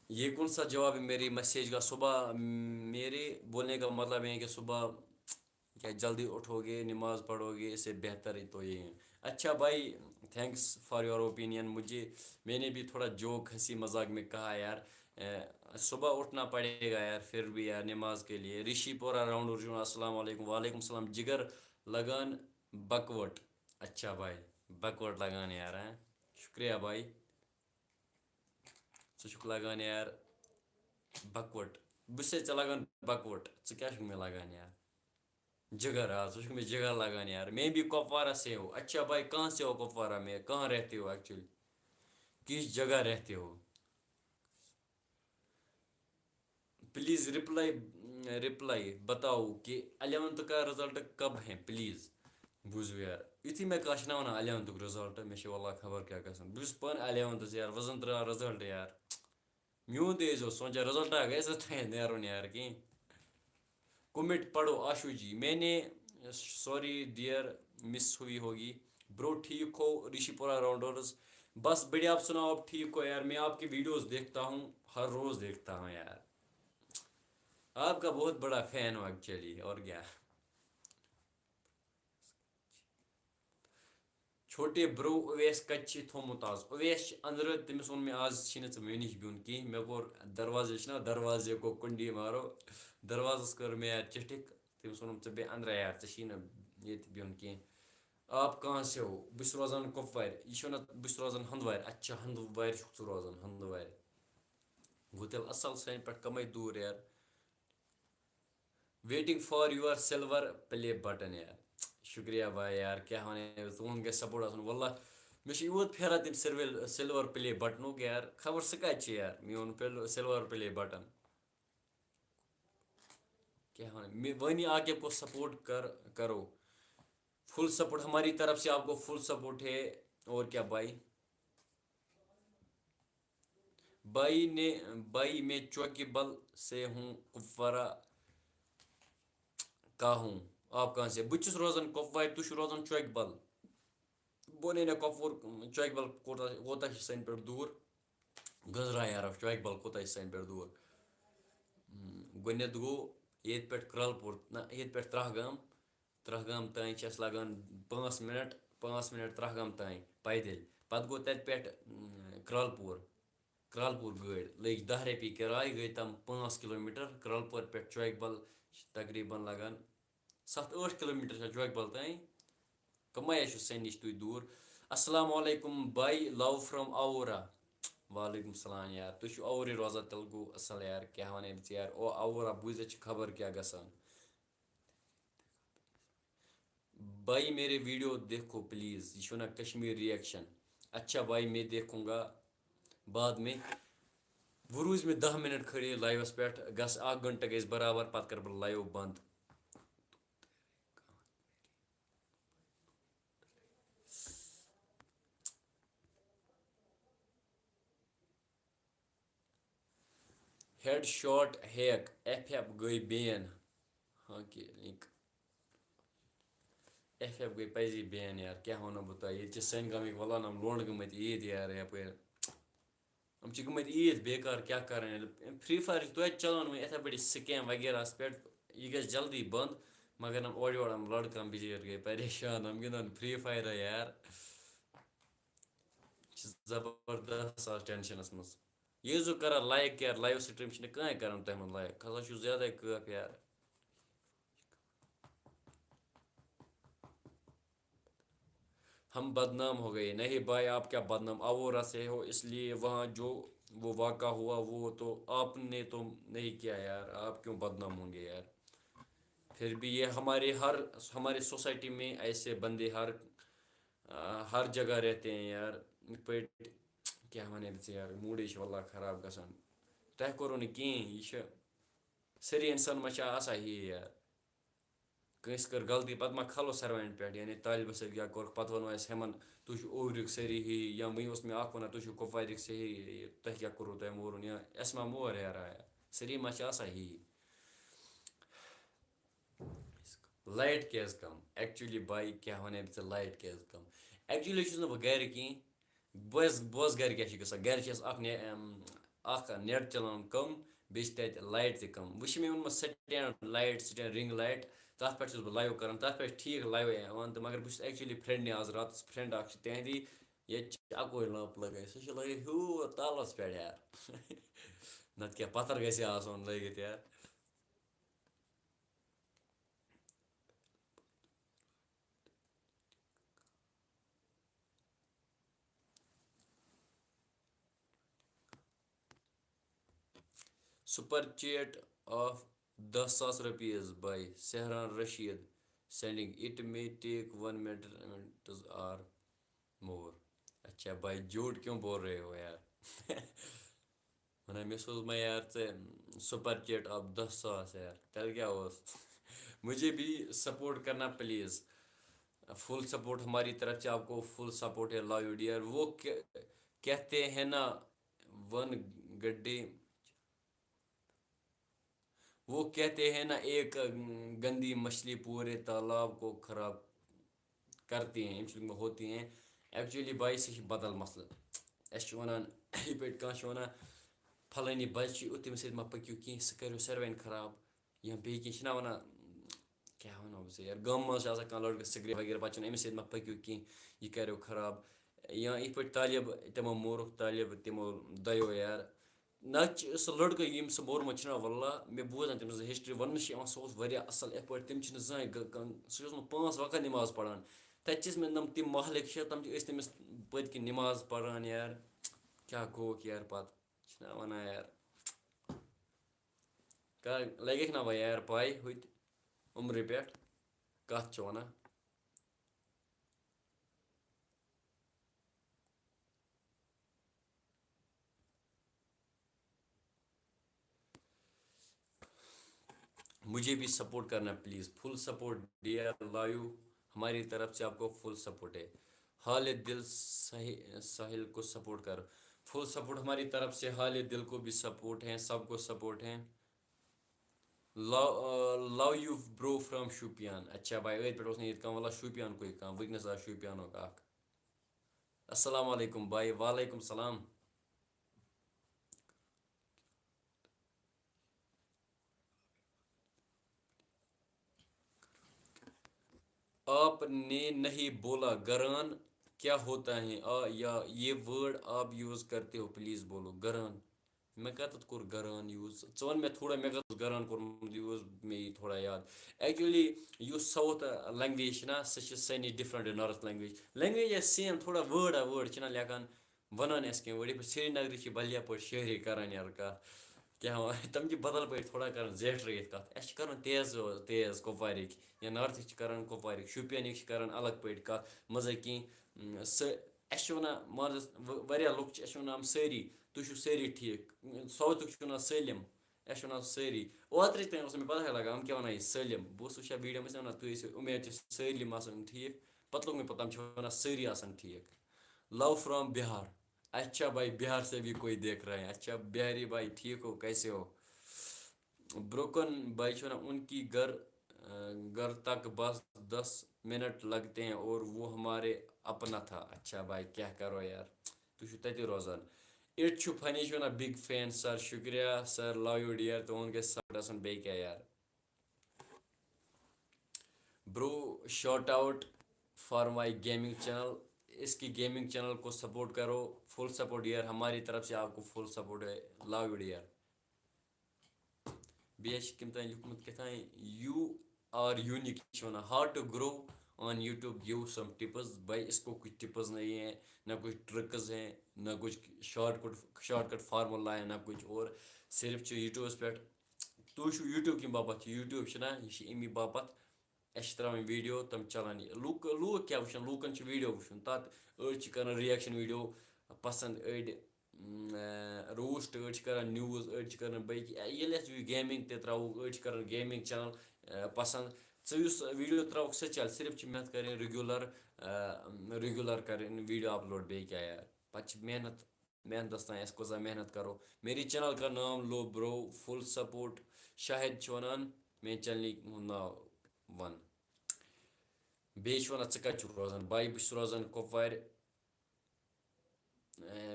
یہ کون سا جواب ہے میری میسیج کا. صبح میرے بولنے کا مطلب ہے کہ صبح کیا جلدی اٹھو گے نماز پڑھو گے اس سے بہتر ہی تو یہ ہے. اچھا بھائی تھینکس فار یور اوپینین. میں نے بھی تھوڑا جوک ہنسی مذاق میں کہا یار صبح اٹھنا پڑے گا یار پھر بھی یار نماز کے لیے. رشی پورہ راؤنڈ ارجن السلام علیکم. وعلیکم السلام جگر لگان بکوٹ. اچھا بھائی بکوٹ لگان یار ہیں شکریہ بھائی ژٕ چھُکھ لگان یار بکوٹ بہٕ چھُسے ژےٚ لگان بکوٹ ژٕ کیٛاہ چھُکھ مےٚ لگان یار جگر ژٕ چھُکھ مےٚ جگر لگان یار. میں بھی کپوارہ سے ہو. اچھا بھائی کہاں سے ہو کپوارہ میں کہاں رہتے ہو ایکچولی کس جگہ رہتے ہو. پلیز رپلائی بتاؤ کہ 11th کا رزلٹ کب ہے پلیز. بوٗزِو یار یُتھُے مےٚ کانٛہہ چھُنہ وَنان 11th رِزلٹ مےٚ چھِ واللہ خبر کیٛاہ گژھان. بہٕ چھُس پانہٕ 11th یار وۄنۍ زَن درٛاو رِزلٹ یار میون تہِ ٲسۍزیو سونٛچان رِزلٹا گژھِ تانۍ نیرُن یار کِہیٖنۍ. کومنٹ پڑھو آشو جی میں نے سوری ڈیئر مس ہوئی ہوگی برو ٹھیک ہو. رشی پورہ راؤنڈرز بس بڑھیا آپ سناؤ آپ ٹھیک ہو یار. میں آپ کی ویڈیوز دیکھتا ہوں ہر روز دیکھتا ہوں یار آپ کا بہت بڑا فین ہوں ایکچولی اور کیا. چھوٹے برو اویس کَتہِ چھِ تھوٚمُت آز. اویس چھِ أنٛدرٕ تٔمِس ووٚن مےٚ آز چھی نہٕ ژٕ مےٚ نِش بِہُن کِہیٖنۍ. مےٚ کوٚر دروازے چھِنہ دروازے کو کُنڈی مارو دروازَس کٔر مےٚ یار چِٹھِک تٔمِس ووٚنُم ژٕ بیٚہہ اَنٛدرَے یار ژےٚ چھی نہٕ ییٚتہِ بِہُن کینٛہہ. آپ کہاں سے ہو. بہٕ چھُس روزان کۄپوارِ. یہِ چھُ وَنان بہٕ چھُس روزان ہنٛدوارِ. اچھا ہنٛدوارِ چھُکھ ژٕ روزان ہنٛدوارِ گوٚو تیٚلہِ اَصٕل سانہِ پٮ۪ٹھ کَمٕے دوٗر یار. Waiting for your silver play button یار شُکریہ بھائی یار کیٛاہ وَنہٕ تُہُنٛد گژھِ سپوٹ آسُن واللہ مےٚ چھُ یوٗت پھیران تٔمۍ سِلوَر پٕلے بَٹنُک یار خبر سُہ کَتہِ چھِ یار میون سِلوَر پٕلے بَٹن کیا وَنہٕ وانی آگے کو سپورٹ کرو فل سپورٹ ہماری طرف سے آپ کو فل سپورٹ ہے. اور کیا بھائی بھائی میں چوکی بل سے ہوں کپوارہ کا ہوں. آپ کہاں سے. بہٕ چھُس روزان کۄپوارِ تُہۍ چھُو روزان چوکہِ بل. بوٚنے نہ کۄپوور چوکہِ بل کوتاہ چھِ سانہِ پٮ۪ٹھ دوٗر گٔنٛزرا یارا چوکہِ بل کوتاہ چھِ سانہِ پٮ۪ٹھ دوٗر. گۄڈنٮ۪تھ گوٚو ییٚتہِ پٮ۪ٹھ کرٛالہٕ پوٗر نہ ییٚتہِ پٮ۪ٹھ ترٛہ گام تانۍ چھِ اَسہِ لگان 5 مِنٹ ترٛہ گام تانۍ پیدٔلۍ. پَتہٕ گوٚو تَتہِ پٮ۪ٹھ کرٛالہٕ پوٗر گٲڑۍ لٔگۍ 10 رۄپیہِ کِراے گٔے تِم 5 کِلوٗمیٖٹر. کرٛالہٕ پورِ پٮ۪ٹھ چوکہِ بل چھِ تقریٖباً لگان 7-8 کِلوٗمیٖٹر چھےٚ چوکہِ بل تانۍ کَمایا چھُ سانہِ نِش تُہۍ دوٗر. السلام علیکم بائی لو فرام آوورا وعلیکم السلام یار تُہۍ چھِو اوورٕے روزان تیٚلہِ گوٚو اَصٕل یار کیٛاہ وَنہٕ أمِس یار او اوورا بوٗزِتھ چھِ خبر کیٛاہ گژھان. بھائی میرے ویڈیو دیکھو پلیز یہ چھُ وَنان کشمیٖر رِیَکشَن. اچھا بھائی میں دیکھوں گا بعد میں. وۄنۍ روٗزۍ مےٚ 10 مِنٹ خٲلی لایوَس پٮ۪ٹھ گژھ 1 گھنٹہٕ گژھِ برابر پَتہٕ کَرٕ بہٕ لایِو بنٛد. Head shot hack F F گٔے بین. ہاں کہ لِنک ایف ایف گٔے پَزی بین یار کیٛاہ وَنو بہٕ تۄہہِ ییٚتہِ چھِ سٲنۍ گامٕکۍ وَلان یِم لونٛڈٕ گٔمٕتۍ عیٖد یار یَپٲرۍ یِم چھِ گٔمٕتۍ عیٖد بیکار کیٛاہ کَرٕنۍ ییٚلہِ فرٛی فایر چھِ توتہِ چَلان وۄنۍ یِتھَے پٲٹھۍ سِکیم وغیرہَس پٮ۪ٹھ یہِ گژھِ جلدی بنٛد مگر یِم اورٕ یورٕ یِم لٔڑکہٕ یِم بِچٲرۍ گٔے پریشان یِم گِنٛدان فرٛی فایرا یار چھِ زبردست آز ٹٮ۪نشَنَس منٛز یہِ ٲسۍزیو کَران لایک یار لایِو سِٹریٖم چھِنہٕ کٕہۭنۍ کَران تۄہہِ منٛز لایک کھسان چھُ زیادَے کٲف یار. ہم بدنام ہو گئے نہیں بھائی آپ کیا بدنام اورا سے ہو اس لیے وہاں جو وہ واقعہ ہوا وہ تو آپ نے تو نہیں کیا یار آپ کیوں بدنام ہوں گے یار. پھر بھی یہ ہمارے سوسائٹی میں ایسے بندے ہر جگہ رہتے ہیں یار یِتھ پٲٹھۍ کیٛاہ وَنہٕ أمِس یار موٗڈٕے چھُ واللہ خراب گژھان. تۄہہِ کوٚروٗ نہٕ کِہیٖنۍ یہِ چھِ سٲری اِنسان ما چھِ آسان ہی یار کٲنٛسہِ کٔر غلطی پَتہٕ ما کھالو سَروَنٛٹ پٮ۪ٹھ یعنی طالبہٕ سۭتۍ کیٛاہ کوٚرُکھ پَتہٕ وَنو أسۍ ہٮ۪مَن تُہۍ چھُو اوورِیُک سٲری ہی یا وٕنۍ اوس مےٚ اَکھ وَنان تُہۍ چھُو کۄپوارِکۍ صحیح تۄہہِ کیٛاہ کوٚروٗ تۄہہِ مورُن یا اَسہِ ما مور یارا سٲری ما چھِ آسان ہی. لایٹ کیٛازِ کَم ایٚکچُؤلی بھاے کیٛاہ وَنہٕ أمِس ژےٚ لایٹ کیٛازِ کَم ایٚکچُؤلی چھُس نہٕ بہٕ گَرِ کِہیٖنۍ بوز گَرِ کیٛاہ چھِ گژھان گَرِ چھِ اَسہِ اَکھ نٮ۪ٹ چَلان کَم بیٚیہِ چھِ تَتہِ لایٹ تہِ کَم وۄنۍ چھِ مےٚ اوٚنمُت stand light stand ring light تَتھ پٮ۪ٹھ چھُس بہٕ لایِو کَران تَتھ پٮ۪ٹھ چھِ ٹھیٖک لایِو یِوان تہٕ مگر بہٕ چھُس ایٚکچُؤلی فرٛٮ۪نٛڈنہِ آز راتَس فرٛٮ۪نٛڈ اَکھ چھِ تِہنٛدی ییٚتہِ چھِ اَکوے لَمپ لَگٲیِتھ سُہ چھِ لٲگِتھ ہیوٗر تالَس پٮ۪ٹھ یار نَتہٕ کیٛاہ پَتھر گژھِ ہے آسُن لٲگِتھ یار. Super chat of 10,000 rupees by Sehran Rashid sending it may take 1 minutes or more. اچھا بھائی جھوٹ کیوں بول رہے ہو یار وَنان مےٚ سوز ما یار ژےٚ سُپر چیٹ آف 10,000 یار تیٚلہِ کیٛاہ اوس مجھے بھی سپورٹ کرنا پلیز فل سپورٹ ہماری طرف سے آپ کو فل سپورٹ ہے لو یو ڈیئر. وہ کہتے ہیں نا ون گڈے وہ کہتے ہیں نا ایک گندی مچھلی پورے تالاب کو خراب کرتی ہیں ییٚمہِ سۭتۍ ہوتی ہیں ایٚکچُؤلی بھاے سُہ چھِ بدل مسلہٕ اَسہِ چھِ وَنان یِتھ پٲٹھۍ کانٛہہ چھُ وَنان پھلٲنی بَچہِ چھِ یُتھ تٔمِس سۭتۍ ما پٔکِو کینٛہہ سُہ کَریو ساروٕے خراب یا بیٚیہِ کینٛہہ چھِنا وَنان کیٛاہ وَنو بہٕ ژےٚ یار گامہٕ منٛز چھِ آسان کانٛہہ لٔڑکہٕ سِگریٹ وغیرہ پَتہٕ چھِنہٕ أمِس سۭتۍ ما پٔکِو کینٛہہ یہِ کَریو خراب یا یِتھ پٲٹھۍ طالب تِمو مورُکھ طالب تِمو دۄیو یار نَتہٕ چھِ سُہ لٔڑکہٕ ییٚمۍ سُہ مورمُت چھُنہ وَاللہ مےٚ بوزان تٔمۍ سٕنٛز ہِسٹرٛی وَننہٕ چھِ یِوان سُہ اوس واریاہ اَصٕل یِتھ پٲٹھۍ تِم چھِنہٕ زٕہٕنۍ سُہ چھِ اوسمُت 5 وقت نٮ۪ماز پَران تَتہِ چھِ ٲسۍمٕتۍ تِم محلٕکۍ چھِ تِم ٲسۍ تٔمِس پٔتۍ کِنۍ نٮ۪ماز پَران یار کیٛاہ گوٚوُکھ یار پَتہٕ چھِنا وَنان یار لَگٮ۪کھ نا وۄنۍ یار پاے ہُتہِ عمرِ پٮ۪ٹھ کَتھ چھِ وَنان مجھے بھی سپورٹ کرنا please full support dear live ہماری طرف سے آپ کو فل سپورٹ ہے. حال دل ساحل کو سپورٹ کر فل سپورٹ ہماری طرف سے حال دل کو بھی سپورٹ ہیں سب کو سپورٹ ہیں. لو یوٗ برو فرام شوپیان. اچھا بھائی أتھۍ پٮ۪ٹھ اوس نہٕ ییٚتہِ کانٛہہ وَلہ شوپیانکُے کانٛہہ وٕنکٮ۪نَس آو شوپیانُک اَکھ. السلام علیکم بھائی وعلیکم السلام. آپ نے نہیں بولا گران کیا ہوتا ہے یا یہ ورڈ آپ یوز کرتے ہو پلیز بولو گران مےٚ کَتٮ۪تھ کوٚر گران یوٗز ژٕ وَن مےٚ تھوڑا مےٚ کَتٮ۪تھ گران کوٚرمُت یوٗز مےٚ یی تھوڑا یاد ایٚکچُؤلی یُس ساوُتھ لینٛگویج چھِنا سۄ چھِ سٲنی ڈِفرَنٛٹ نارٕتھ لینٛگویج آسہِ سیم تھوڑا وٲڑا وٲڑ چھِنا لیکھان ونان اس کینٛہہ ؤڑۍ سری نگرٕچ چھِ بلیہ پٲٹھۍ شہری کران یارٕ کَتھ کیٛاہ تِم چھِ بدل پٲٹھۍ تھوڑا کران زیٹھرٲیِتھ کَتھ اَسہِ چھِ کران تیز کۄپوارِکۍ یا نارتھٕکۍ چھِ کران کۄپوارِکۍ شُپینٕکۍ چھِ کران الگ پٲٹھۍ کَتھ مزے کینٛہہ اَسہِ چھِ وَنان مان ژٕ واریاہ لُکھ چھِ اَسہِ چھِ وَنان یِم سٲری تُہۍ چھِو سٲری ٹھیٖک ساوُتھُک چھِ وَنان سٲلِم اَسہِ چھِ وَنان سٲری اوترٕچ تام اوس نہٕ مےٚ پَتہٕے لگان یِم کیٛاہ وَنان یہِ سٲلِم بہٕ اوسُس وٕچھان ویٖڈیو منٛز وَنان تُہۍ ٲسِو اُمید چھِ سٲلِم آسان ٹھیٖک پَتہٕ لوٚگ مےٚ پَتہ تِم چھِ وَنان سٲری آسان ٹھیٖک لو فرام بِہار اچھا بھائی بہار سے بھی کوئی دیکھ رہے ہیں اچھا بہاری بھائی ٹھیک ہو کیسے ہو بروکن بھائی چھِ وَنان ان کی گھر تک بس 10 منٹ لگتے ہیں اور وہ ہمارے اپنا تھا اچھا بھائی کیٛاہ کَرو یار تُہۍ چھُو تَتہِ روزان اِٹ چھُ فنی چھُ وَنان بِگ فین سر شُکریہ سر لو یوٗ ڈِیر تُہُنٛد گژھِ سپوٹ آسُن بیٚیہِ کیٛاہ یار bro shot out for my gaming channel اس کی گیمنگ چینل کو سپورٹ کرو فل سپورٹ یار ہماری طرف سے آپ کو فل سپورٹ ہے لو یوٗ ڈِیر بیٚیہِ چھِ کٔمۍ تانۍ لیوٗکھمُت کیٛاہ تانۍ یوٗ آر یوٗنیٖک چھِ وَنان how to grow on YouTube give some tips بھائی اس کو کچھ ٹپس نہیں ہے نہ کچھ ٹرکز ہیں نہ کچھ شاٹ کٹ فارمولا ہے نہ کچھ اور صرف چھِ یوٗٹیوٗبَس پٮ۪ٹھ تُہۍ چھُو یوٗٹیوٗب کَمہِ باپَتھ چھُ یوٗٹیوٗب چھُنہ یہِ چھِ اَمی باپَتھ اَسہِ چھِ ترٛاوٕنۍ ویٖڈیو تِم چَلان یہِ لوٗکھ کیٛاہ وٕچھان لوٗکَن چھِ ویٖڈیو وٕچھُن تَتھ أڑۍ چھِ کَران رِیَکشَن ویٖڈیو پَسنٛد أڑۍ روٗسٹ أڑۍ چھِ کَران نِوٕز أڑۍ چھِ کَران باقٕے ییٚلہِ اَسہِ گیمِنٛگ تہِ ترٛاووکھ أڑۍ چھِ کَران گیمِنٛگ چَنَل پَسنٛد ژٕ یُس ویٖڈیو ترٛاوَکھ سُہ چَلہِ صرف چھِ محنت کَرٕنۍ رِگیوٗلَر کَرٕنۍ ویٖڈیو اَپلوڈ بیٚیہِ کیٛاہ یار پَتہٕ چھِ محنتَس تانۍ اَسہِ کۭژاہ محنت کَرو میری چَنَل کا نام لو برو فُل سپوٹ شاہد چھِ وَنان میٛانہِ چَنلہِ ہُنٛد ناو وَن بیٚیہِ چھِ وَنان ژٕ کَتہِ چھُکھ روزان بھائی بہٕ چھُس روزان کۄپوارِ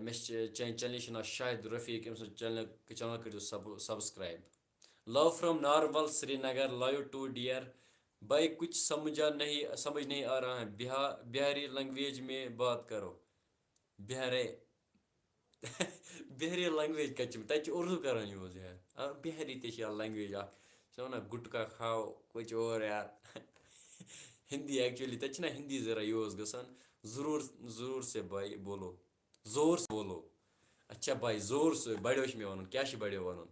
مےٚ چھِ چانہِ چَنلہِ چھُ ناو شاہد رفیٖق أمۍ سٕنٛز چَنَل کٔرِو subscribe love from Narwal Srinagar love to dear بھائی کچھ سمجھ نہیں آ رہا ہے بہاری لینگویج میں بات کرو بہارے بہاری لینگویج کَتہِ چھِ تَتہِ چھِ اُردو کَران یوٗز یار بہاری تہِ چھِ یار لینگویج اَکھ چھِ وَنان گُٹکا کھاو کُچھ اور یار ہِندی ایٚکچُؤلی تَتہِ چھِنہ ہِندی ذرا یوٗز گژھان ضروٗر سے بھائی بولو زور سے بولو اچھا بھائی زور سے بڑیو چھِ مےٚ وَنُن کیٛاہ چھِ بڑیو وَنُن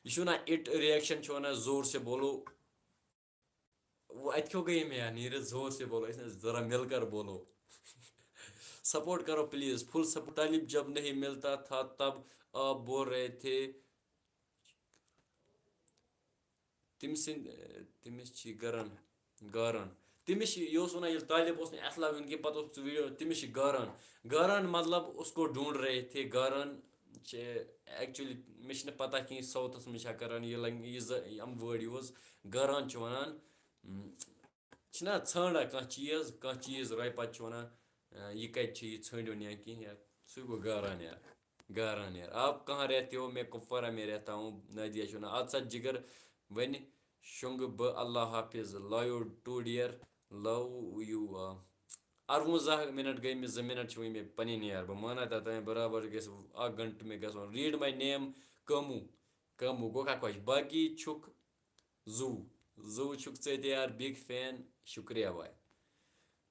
یہِ چھُ وَنان اِٹ رِیَکشَن چھُ وَنان زور سے بولو وہ اَتہِ کیوں گٔیے مےٚ یار نیٖرِتھ زور سے بولو ذرا مِل کر بولو سپورٹ کرو پلیز فل سپورٹ طالب جب نہیں ملتا تھا تب آپ بول رہے تھے تٔمِس چھِ گاران تٔمِس چھِ یہِ اوس وَنان ییٚلہِ طالب اوس نہٕ اَتھٕ لاگان کینٛہہ پَتہٕ اوس سُہ ویٖڈیو تٔمِس چھِ گاران مطلب اس کو ڈھونٛڈ رہے تھے گاران چھِ ایٚکچُؤلی مےٚ چھِنہٕ پَتہ کِہیٖنۍ ساوُتھَس منٛز چھا کَران یِم وٲڈ یوٗز گاران چھِ وَنان چھِنہ ژھانٛڈان کانٛہہ چیٖز راے پَتہٕ چھِ وَنان یہِ کَتہِ چھِ یہِ ژھٲنٛڈِوُن یا کینٛہہ یا سُے گوٚو گاران یار آپ کہاں رہتے ہو میں کپوارہ میں رہتا ہوں نادیہ چھِ وَنان اَدٕ سا جِگر وَنہِ شۄنٛگہٕ بہٕ اللہ حافظ لو you too dare love you 58 minute گٔے مےٚ 2 منٹ چھِ وٕنۍ مےٚ پَنٕنۍ یار بہٕ مانا تَتانۍ برابر گژھِ 1 گھنٹہٕ مےٚ گژھُن ریٖڈ ماے نیم کٲموٗ گوٚو کاہ خۄش باقٕے چھُکھ زوٗ چھُکھ ژٕ تہِ یار بِگ فین شُکریہ بھاے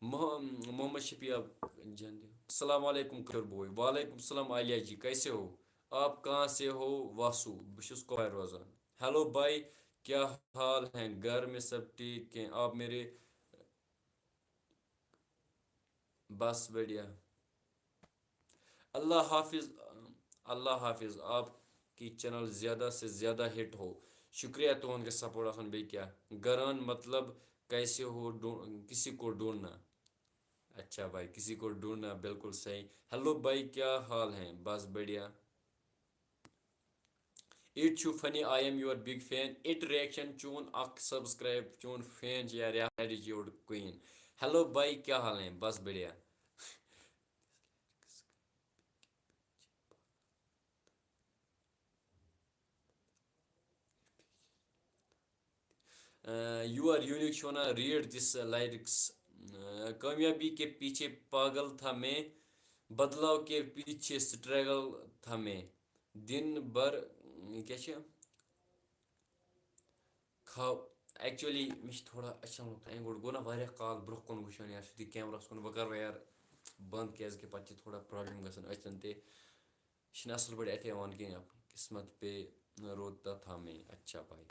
محمد شفیع السلام علیکم کر بوے وعلیکم السلام عالیہ جی کیسے ہو آپ کہاں سے ہو واسو بہٕ چھُس کۄپوارِ روزان ہیلو بھائی کیا حال ہیں گھر میں سب ٹھیک ہیں آپ میرے بس بڑھیا اللہ حافظ آپ کی چینل زیادہ سے زیادہ ہٹ ہو شکریہ تُہُنٛد گژھِ سپورٹ آسُن بیٚیہِ کیٛاہ گران مطلب کیسے ہو کسی کو ڈھونڈنا اچھا بھائی کسی کو ڈھونڈنا بالکل صحیح ہیلو بھائی کیا حال ہیں بس بڑھیا اِٹ چھُ funny I am your big fan it reaction چون اکھ سبسکرایب چون فین چھِ یار ایٹِچیوٗڈ کویٖن ہیلو بھائی کیا حال ہیں بس بڑھیا یو آر یونیک چھِ وَنان ریڈ دِس لائرکس کامیابی کے پیچھے پاگل تھا میں بدلاؤ کے پیچھے سٹرگل تھا میں دن بھر کیٛاہ چھِ ایٚکچُؤلی مےٚ چھِ تھوڑا اچھا گۄڈٕ گوٚو نہ واریاہ کال برونٛہہ کُن وٕچھان یار سیوٚدُے کیمراہَس کُن وۄنۍ کَرٕ بہٕ یار بنٛد کیٛازِکہِ پَتہٕ چھِ تھوڑا پرٛابلِم گژھان أچھَن تہِ یہِ چھِنہٕ اَصٕل پٲٹھۍ اَتھِ یِوان کِہیٖنۍ قٕسمت پے روتا تھا میں اچھا بھائی.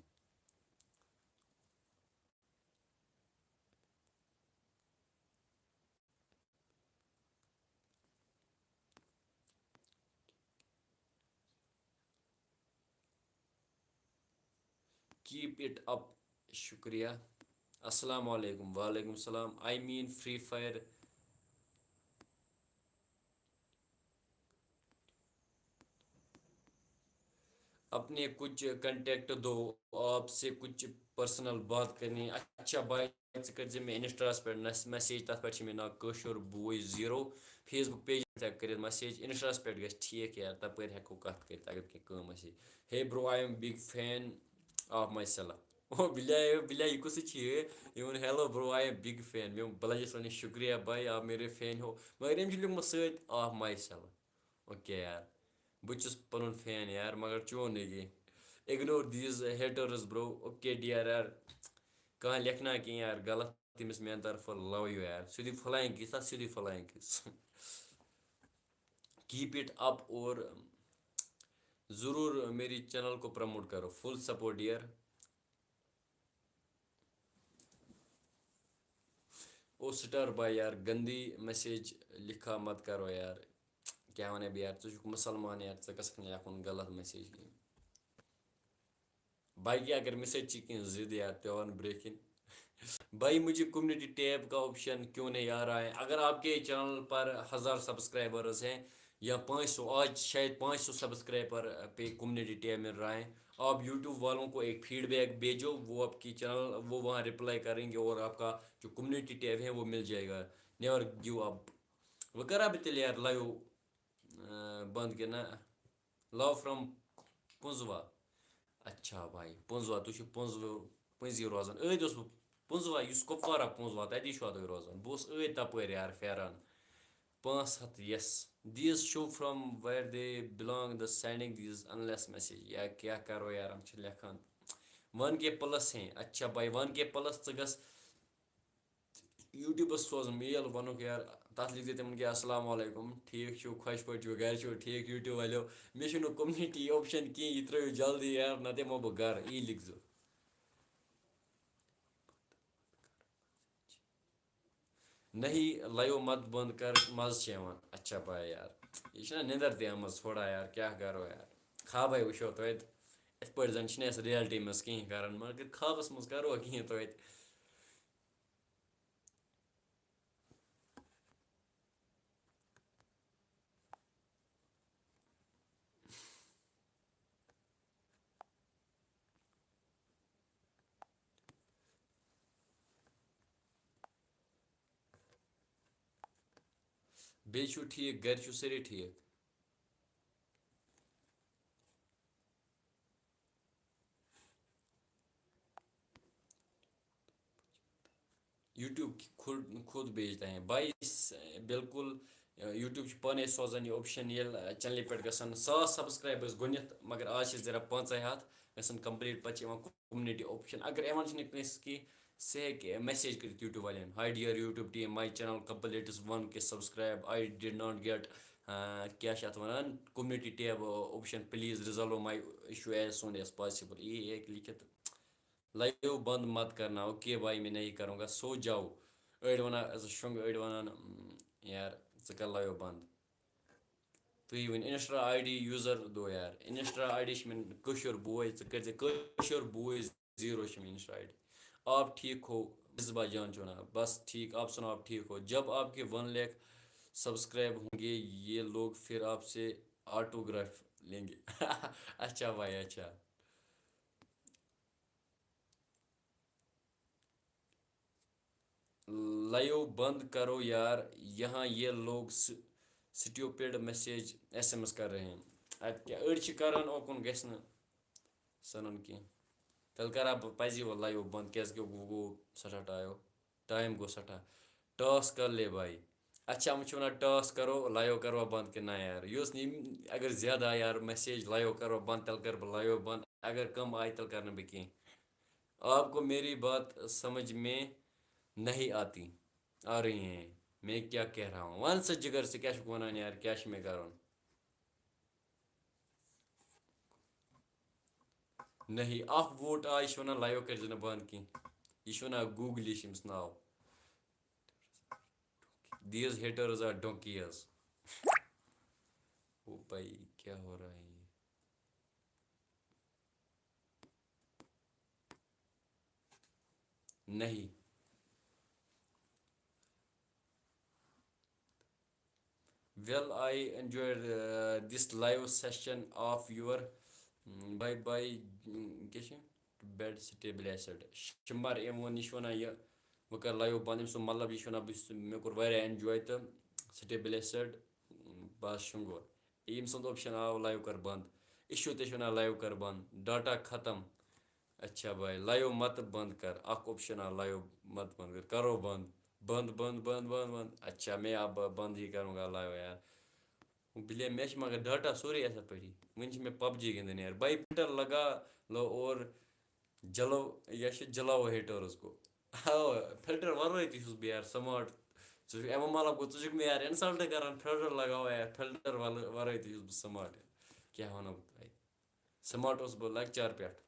Keep it up. شکریہ. السلام علیکم. وعلیکم السلام. آئی مین فری فائر. اپنے کچھ کنٹیکٹ دو آپ سے کچھ پرسنل بات کرنی. اچھا بھائی ژٕ کٔرۍزِ مےٚ اِنسٹاہَس پٮ۪ٹھ مسیج. تَتھ پٮ۪ٹھ چھِ مےٚ ناو کٲشُر بوے 0. فیس بُک پیج ہٮ۪کہٕ کٔرِتھ مسیج. اِنسٹاہَس پٮ۪ٹھ گژھِ ٹھیٖک یار تَپٲرۍ ہٮ۪کو کَتھ کٔرِتھ اگر کینٛہہ کٲم آسہِ. Hey bro I am big fan of myself. او بِلیا یہ کُس چھِ یہ ووٚن ہیلو برو آی ایم بِگ فین. مےٚ ووٚن بَلٲیِس وَنہِ شُکریہ بھائی آپ میرے فین ہو مگر أمۍ چھِ لیوٚکھمُت سۭتۍ آف ماے سٮ۪لف. اوکے یار بہٕ تہِ چھُس پَنُن فین یار مگر چون نہٕ کینٛہہ. اِگنور دیٖز ہیٹٲرٕز برو. اوکے ڈِیَر یار کانٛہہ لیکھنا کینٛہہ یار غلط تٔمِس میٛانہِ طرفہٕ لَو یوٗ یار. سیوٚدُے فٕلایِنٛگ کِس تَتھ سیوٚدُے فٕلایِنٛگ کِس. کیپ اٹ اپ اور ضرور میری چینل کو پروموٹ کرو. فل سپورٹ ڈیئر. او سٹار بھائی یار گندی میسیج لکھا مت کرو یار. کیا ونے بہٕ یار ژٕ چھُکھ مُسلمان یار ژےٚ گژھکھ نہٕ لیکھُن غلط میسیج کینٛہہ. باقی اگر مےٚ سۭتۍ چھی کینٛہہ ضد یار تہِ وَن برٛونٛہہ کِنۍ. بھائی مجھے کمیونٹی ٹیب کا آپشن کیوں نہیں آ رہا ہے. اگر آپ کے چینل پر 1000 سبسکرائبرز ہیں یا 500 آج شاید 500 سبسکرائبر پہ کمیونٹی ٹیب مل رہا ہے. آپ یوٹیوب والوں کو ایک فیڈ بیک بھیجو وہ آپ کی چینل وہ وہاں رپلائی کریں گے اور آپ کا جو کمیونٹی ٹیب ہے وہ مل جائے گا. Never give up. وۄنۍ کَرا بہٕ تیٚلہِ یار لایِو بنٛد کِنہٕ نہ. لو فرٛام پٕنٛزوا. اچھا بھائی پٕنٛزوا تُہۍ چھُو پٔنٛزی روزان. أتھۍ اوسُس بہٕ پٕنٛزوا یُس کُپوارہ پٕنٛزوا تَتی چھُوا تُہۍ روزان. بہٕ اوسُس أتھۍ تَپٲرۍ یار پھیران. 500 yes these show from where they belong the sending these unless message. یا کیٛاہ کَرو یار یِم چھِ لیکھان 1K پٕلس ہیں. اچھا بھائی 1K پٕلس ژٕ گژھ یوٗٹیوٗبَس سوزُن میل وَنُکھ یار تَتھ لیکھزِ تِمن کیٛاہ السلام علیکُم ٹھیٖک چھُو خۄش پٲٹھۍ چھُو گَرِ چھُو ٹھیٖک یوٗٹیوٗب والیو مےٚ چھُنہٕ کوٚمنِٹی آپشن کینٛہہ یہِ ترٛٲیِو جلدی یار نَتہٕ یِمو بہٕ گَرٕ. یی لیکھزِ. نہیں لایِو مت بنٛد کر مَزٕ چھِ یِوان. اچھا بھائی یار یہِ چھِنہ نِندٕر تہِ آمٕژ تھوڑا یار کیٛاہ کَرو یار. خابَے وٕچھو توتہِ یِتھ پٲٹھۍ زَن چھِنہٕ اَسہِ رِیَلٹی منٛز کِہیٖنۍ کَران مگر خابَس منٛز کَرو کِہیٖنۍ توتہِ. بیٚیہِ چھُو ٹھیٖک گَرِ چھُو سٲری ٹھیٖک. یوٗٹیوٗب خود بھیجتا ہے بھائی بالکل. یوٗٹیوٗب چھُ پانَے سوزان یہِ اوپشن ییٚلہِ چَنلہِ پٮ۪ٹھ گژھن 1000 سبسکرایبٲرٕس گۄڈنٮ۪تھ مگر آز چھِ زیرا 500 گژھن کَمپٕلیٖٹ پَتہٕ چھِ یِوان کوٚمنِٹی اوپشن. اگر یِوان چھِنہٕ کٲنٛسہِ کینٛہہ سُہ ہیٚکہِ میسیج کٔرِتھ یوٗٹیوٗب والٮ۪ن. Hi dear YouTube team my channel completes 1K subscribe I did not get کیٛاہ چھِ اَتھ وَنان community tab option please resolve my issue as soon as possible. یی ہیٚکہِ لیکھِتھ. لایِو بنٛد مت کرنا. اوکے بھائی میں نہیں کروں گا سو جاؤ. أڑۍ وَنان شۄنٛگہٕ أڑۍ وَنان یار ژٕ کر لایِو بنٛد. تُہۍ ؤنۍ اِنسٹا آی ڈی یوٗزر دو یار. اِنسٹا آی ڈی چھِ مےٚ کٲشُر بوے ژٕ کٔرۍزِ کٲشُر بوے 0 چھِ مےٚ اِنسٹا آی ڈی. آپ ٹھیک ہو مصباح جان چونا بس ٹھیک آپ سنو آپ ٹھیک ہو. جب آپ کے 1 لاکھ سبسکرائب ہوں گے یہ لوگ پھر آپ سے آٹوگراف لیں گے. اچھا بھائی اچھا. لایو بند کرو یار یہاں یہ لوگ سٹیوپڈ میسیج SMS کر رہے ہیں. اَدٕ کیٛاہ أڑۍ چھِ کَران اوکُن گژھِ نہٕ سَنُن کینٛہہ. تیٚلہِ کَرٕ ہا بہٕ پَزی وۄنۍ لایِو بنٛد کیٛازِکہِ وۄنۍ گوٚو سٮ۪ٹھاہ ٹایم گوٚو سٮ۪ٹھاہ. ٹاس کر لے بھائی. اچھا یِم چھِ وَنان ٹاس کرو لایِو کَروا بنٛد کِنہٕ نہ یار. یہِ اوس نہٕ یِم اگر زیادٕ آے یار میسیج لایِو کَرو بنٛد تیٚلہِ کَرٕ بہٕ لایِو بنٛد. اگر کَم آے تیٚلہِ کَرٕ نہٕ بہٕ کینٛہہ. آپ کو میری بات سمجھ میں نہیں آتی آ رہی ہیں میں کیا کہہ رہا ہوں ون سا جگر سے کیا چھُکھ وَنان یار کیا چھُ مےٚ کَرُن نہیں اکھ ووٹ آ یہِ چھُ وَنان لایِو کٔرۍزِ نہٕ بنٛد کینٛہہ یہِ چھُ وَنان گوٗگلی چھُ أمِس now these haters are donkeys او بھائی کیا ہو رہا ہے یہ نہیں well I enjoy this live session of your bye bye کیٛاہ چھِ بیڈ سٹیبلیسڈ شمبر أمۍ ووٚن یہِ چھُ وَنان یہِ بہٕ کَرٕ لایِو بنٛد أمۍ سُنٛد مطلب یہِ چھُ وَنان بہٕ چھُس مےٚ کوٚر واریاہ اٮ۪نجاے تہٕ سٹیبلیسڈ بس شۄنٛگور ییٚمۍ سُنٛد اوپشن آو لایِو کر بنٛد اِشوٗ تہِ چھِ وَنان لایِو کر بنٛد ڈاٹا ختم اچھا بھائی لایِو متہٕ بنٛد کر اکھ اوپشن آو لایِو مت بنٛد کر کرو بنٛد بنٛد بنٛد بنٛد بنٛد بنٛد اچھا میں اب بنٛد ہی کروں گا لایِو یار بلے مےٚ چھِ مگر ڈاٹا سورُے اَصٕل پٲٹھی وٕنہِ چھِ مےٚ پب جی گِنٛدٕنۍ یار بھائی فِلٹر لگا لو اور جلو یہِ چھِ جلاو ہیٹٲرٕز کو اوا فِلٹر ورٲے تہِ چھُس بہٕ یار سماٹ ژٕ چھُکھ اَمہِ مطلب گوٚو ژٕ چھُکھ مےٚ یار اِنسلٹ کران فِلٹر لگاوان یار فِلٹر ورٲے تہِ چھُس بہٕ سماٹ کیٛاہ وَنو بہٕ تۄہہِ سماٹ اوسُس بہٕ لۄکچار پٮ۪ٹھ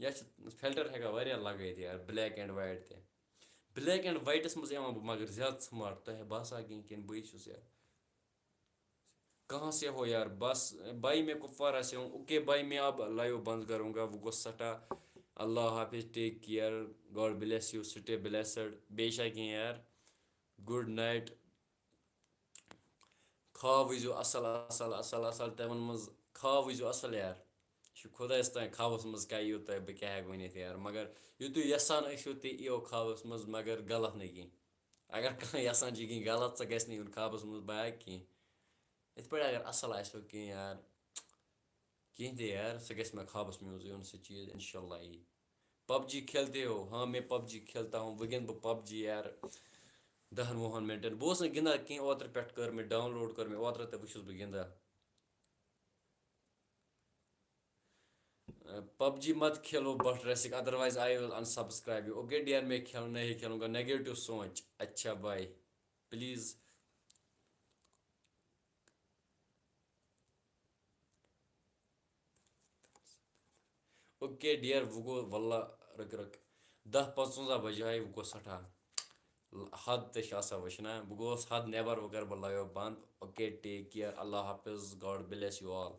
یا چھِ فِلٹر ہٮ۪کان واریاہ لگٲیِتھ یار بلیک اینڈ وایِٹ تہِ بلیک اینڈ وایٹس منٛز یِوان بہٕ مگر زیادٕ سماٹ تۄہہِ باسان کِنہٕ بٕے چھُس یار کہاں سے ہو یار بس بھائی میں کپوارہ سے ہوں اوکے بھائی میں اب لائیو بند کروں گا وہ گو سٹھا اللہ حافظ take care God bless you سٹے بلیسڈ بیٚیہِ چھا کینٛہہ یار گُڈ نایٹ خواب وٕچھزیو اَصٕل اَصٕل اَصٕل اَصٕل تِمن منٛز خواب وٕچھزیو اَصٕل یار یہِ چھُ خۄدایَس تانۍ خوابَس منٛز کیٛاہ یِیو تۄہہِ بہٕ کیٛاہ ہٮ۪کہٕ ؤنِتھ یار مگر یہِ تُہۍ یَژھان ٲسِو تہِ یِیو خوابَس منٛز مگر غلط نہٕ کینٛہہ اگر کانٛہہ یَژھان چھِ کینٛہہ غلط سۄ گژھِ نہٕ یُن خوابَس منٛز بہٕ ہٮ۪کہٕ کینٛہہ یِتھ پٲٹھۍ اگر اَصٕل آسیو کینٛہہ یار کینٛہہ تہِ یار سُہ گژھِ مےٚ خوابَس منٛز یُن سُہ چیٖز اِنشاء اللہ یی پب جی کھیلتے ہو ہاں میں پب جی کھیلتا ہوں وۄنۍ گِنٛدٕ بہٕ پب جی یار 10-20 مِنٹَن بہٕ اوسُس نہٕ گِنٛدان کینٛہہ اوترٕ پٮ۪ٹھ کٔر مےٚ ڈاوُن لوڈ کٔر مےٚ اوترٕ تہٕ وۄنۍ چھُس بہٕ گِنٛدان پب جی مت کھیلو but risk otherwise I will unsubscribe you okay dear میں نہیں کھیلوں گا نیگیٹو سوچ اچھا بھائی پلیز اوکے ڈیئر وۄنۍ گوٚو واللہ رُک 10:55 بجے آے وۄنۍ گوٚو سٮ۪ٹھاہ حد تہِ چھِ آسان وٕچھنا بہٕ گوس حد نٮ۪بر وۄنۍ کَرٕ بہٕ لایِو بنٛد اوکے ٹیک کِیَر اللہ حافظ گاڈ بلیس یوٗ آل